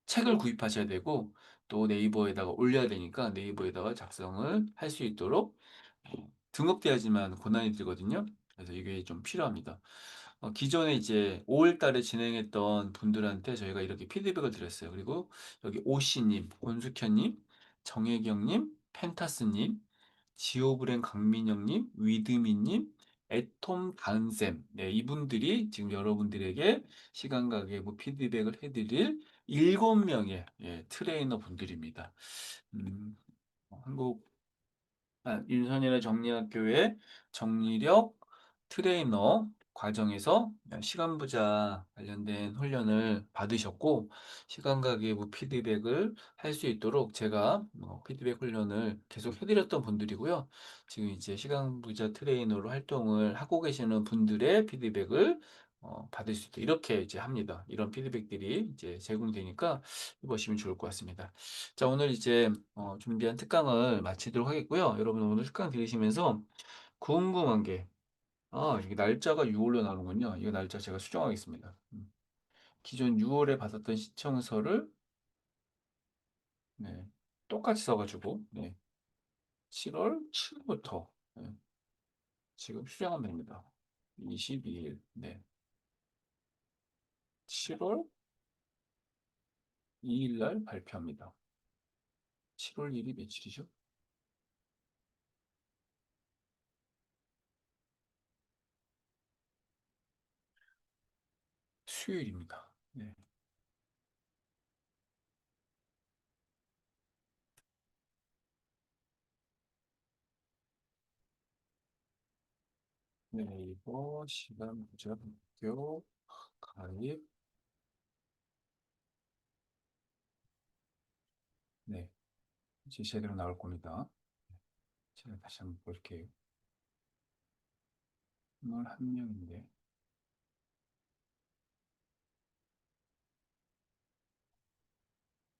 책을 구입하셔야 되고 또 네이버에다가 올려야 되니까 네이버에다가 작성을 할 수 있도록 등록돼야지만 권한이 들거든요. 그래서 이게 좀 필요합니다. 기존에 이제 5월 달에 진행했던 분들한테 저희가 이렇게 피드백을 드렸어요. 그리고 여기 오씨님, 권숙현님, 정혜경님, 펜타스님, 지오브랜 강민영님, 위드미님, 애톰 다은쌤, 네, 이분들이 지금 여러분들에게 시간 가계부 피드백을 해드릴 7명의 트레이너 분들입니다. 한국 윤선이네 정리학교의 정리력 트레이너 과정에서 시간부자 관련된 훈련을 받으셨고 시간 가계부 피드백을 할 수 있도록 제가 피드백 훈련을 계속 해드렸던 분들이고요. 지금 이제 시간부자 트레이너로 활동을 하고 계시는 분들의 피드백을 받을 수 있도록 이렇게 이제 합니다. 이런 피드백들이 이제 제공되니까 보시면 좋을 것 같습니다. 자, 오늘 이제 준비한 특강을 마치도록 하겠고요. 여러분 오늘 특강 들으시면서 궁금한 게, 이게 날짜가 6월로 나오는군요. 이 날짜 제가 수정하겠습니다. 기존 6월에 받았던 시청서를 네, 똑같이 써가지고 네, 7월 7일부터 지금 수정하면 됩니다. 22일, 네, 7월 2일 날 발표합니다. 7월 1일이 며칠이죠? 수요일입니다. 네. 네이버 시간 부자 학교 가입 네, 이제 제대로 나올 겁니다. 제가 다시 한번 볼게요. 오늘 한 명인데.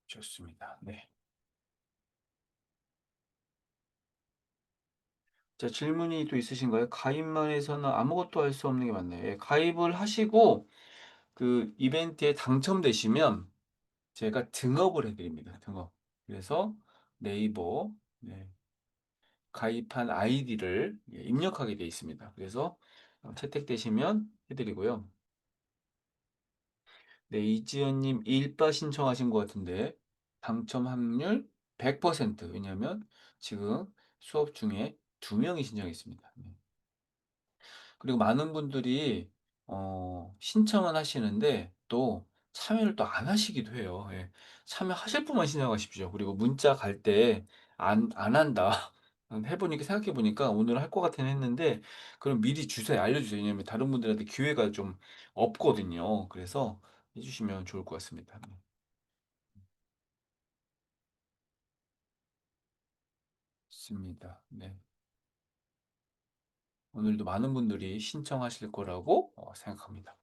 좋습니다. 네. 자, 질문이 또 있으신가요? 가입만 해서는 아무것도 할 수 없는 게 맞네요. 예, 가입을 하시고 그 이벤트에 당첨되시면 제가 등업을 해드립니다. 등업. 그래서 네이버 네, 가입한 아이디를 입력하게 되어 있습니다. 그래서 채택되시면 해드리고요. 네, 이지연님 일바 신청하신 것 같은데 당첨 확률 100%. 왜냐하면 지금 수업 중에 두 명이 신청했습니다. 네. 그리고 많은 분들이 신청은 하시는데 또 참여를 또 안 하시기도 해요. 예. 참여하실 분만 신청하십시오. 그리고 문자 갈 때 안 한다. 해보니까 생각해보니까 오늘 할 것 같긴 했는데 그럼 미리 주세요. 알려주세요. 왜냐면 다른 분들한테 기회가 좀 없거든요. 그래서 해주시면 좋을 것 같습니다. 네. 좋습니다. 네. 오늘도 많은 분들이 신청하실 거라고 생각합니다.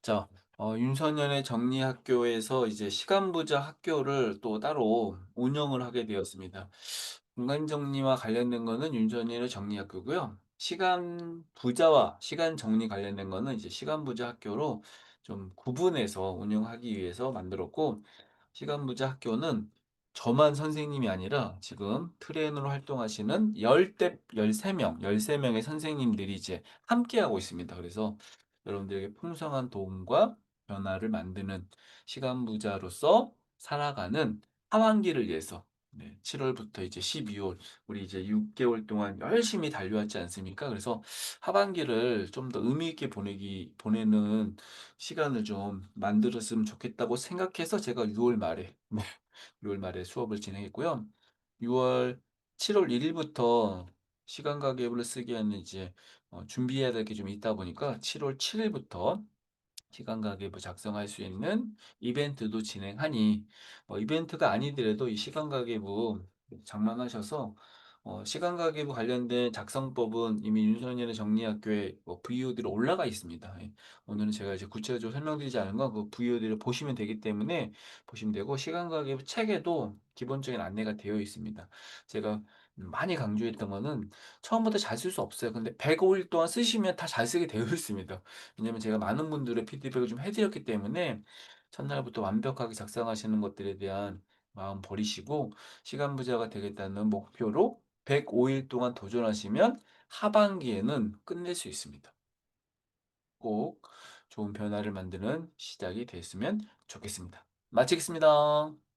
자, 윤석열의 정리학교에서 이제 시간부자 학교를 또 따로 운영을 하게 되었습니다. 공간정리와 관련된 거는 윤석열의 정리학교고요. 시간 부자와 시간 정리 관련된 거는 이제 시간부자 학교로 좀 구분해서 운영하기 위해서 만들었고, 시간부자 학교는 저만 선생님이 아니라 지금 트레이너로 활동하시는 13명의 선생님들이 이제 함께하고 있습니다. 그래서 여러분들에게 풍성한 도움과 변화를 만드는 시간부자로서 살아가는 하반기를 위해서 7월부터 이제 12월 우리 이제 6개월 동안 열심히 달려왔지 않습니까? 그래서 하반기를 좀 더 의미 있게 보내는 시간을 좀 만들었으면 좋겠다고 생각해서 제가 6월 말에 6월 말에 수업을 진행했고요. 6월 7월 1일부터 시간 가계부를 쓰기 위한 이제 준비해야 될 게 좀 있다 보니까 7월 7일부터 시간 가계부 작성할 수 있는 이벤트도 진행하니 이벤트가 아니더라도 이 시간 가계부 장만하셔서 시간 가계부 관련된 작성법은 이미 윤선현의 정리학교에 VOD로 올라가 있습니다. 예. 오늘은 제가 이제 구체적으로 설명드리지 않은 건 그 VOD를 보시면 되기 때문에 보시면 되고 시간 가계부 책에도 기본적인 안내가 되어 있습니다. 제가 많이 강조했던 거는 처음부터 잘 쓸 수 없어요. 근데 105일 동안 쓰시면 다 잘 쓰게 되어 있습니다. 왜냐면 제가 많은 분들의 피드백을 좀 해드렸기 때문에 첫날부터 완벽하게 작성하시는 것들에 대한 마음 버리시고 시간 부자가 되겠다는 목표로 105일 동안 도전하시면 하반기에는 끝낼 수 있습니다. 꼭 좋은 변화를 만드는 시작이 됐으면 좋겠습니다. 마치겠습니다.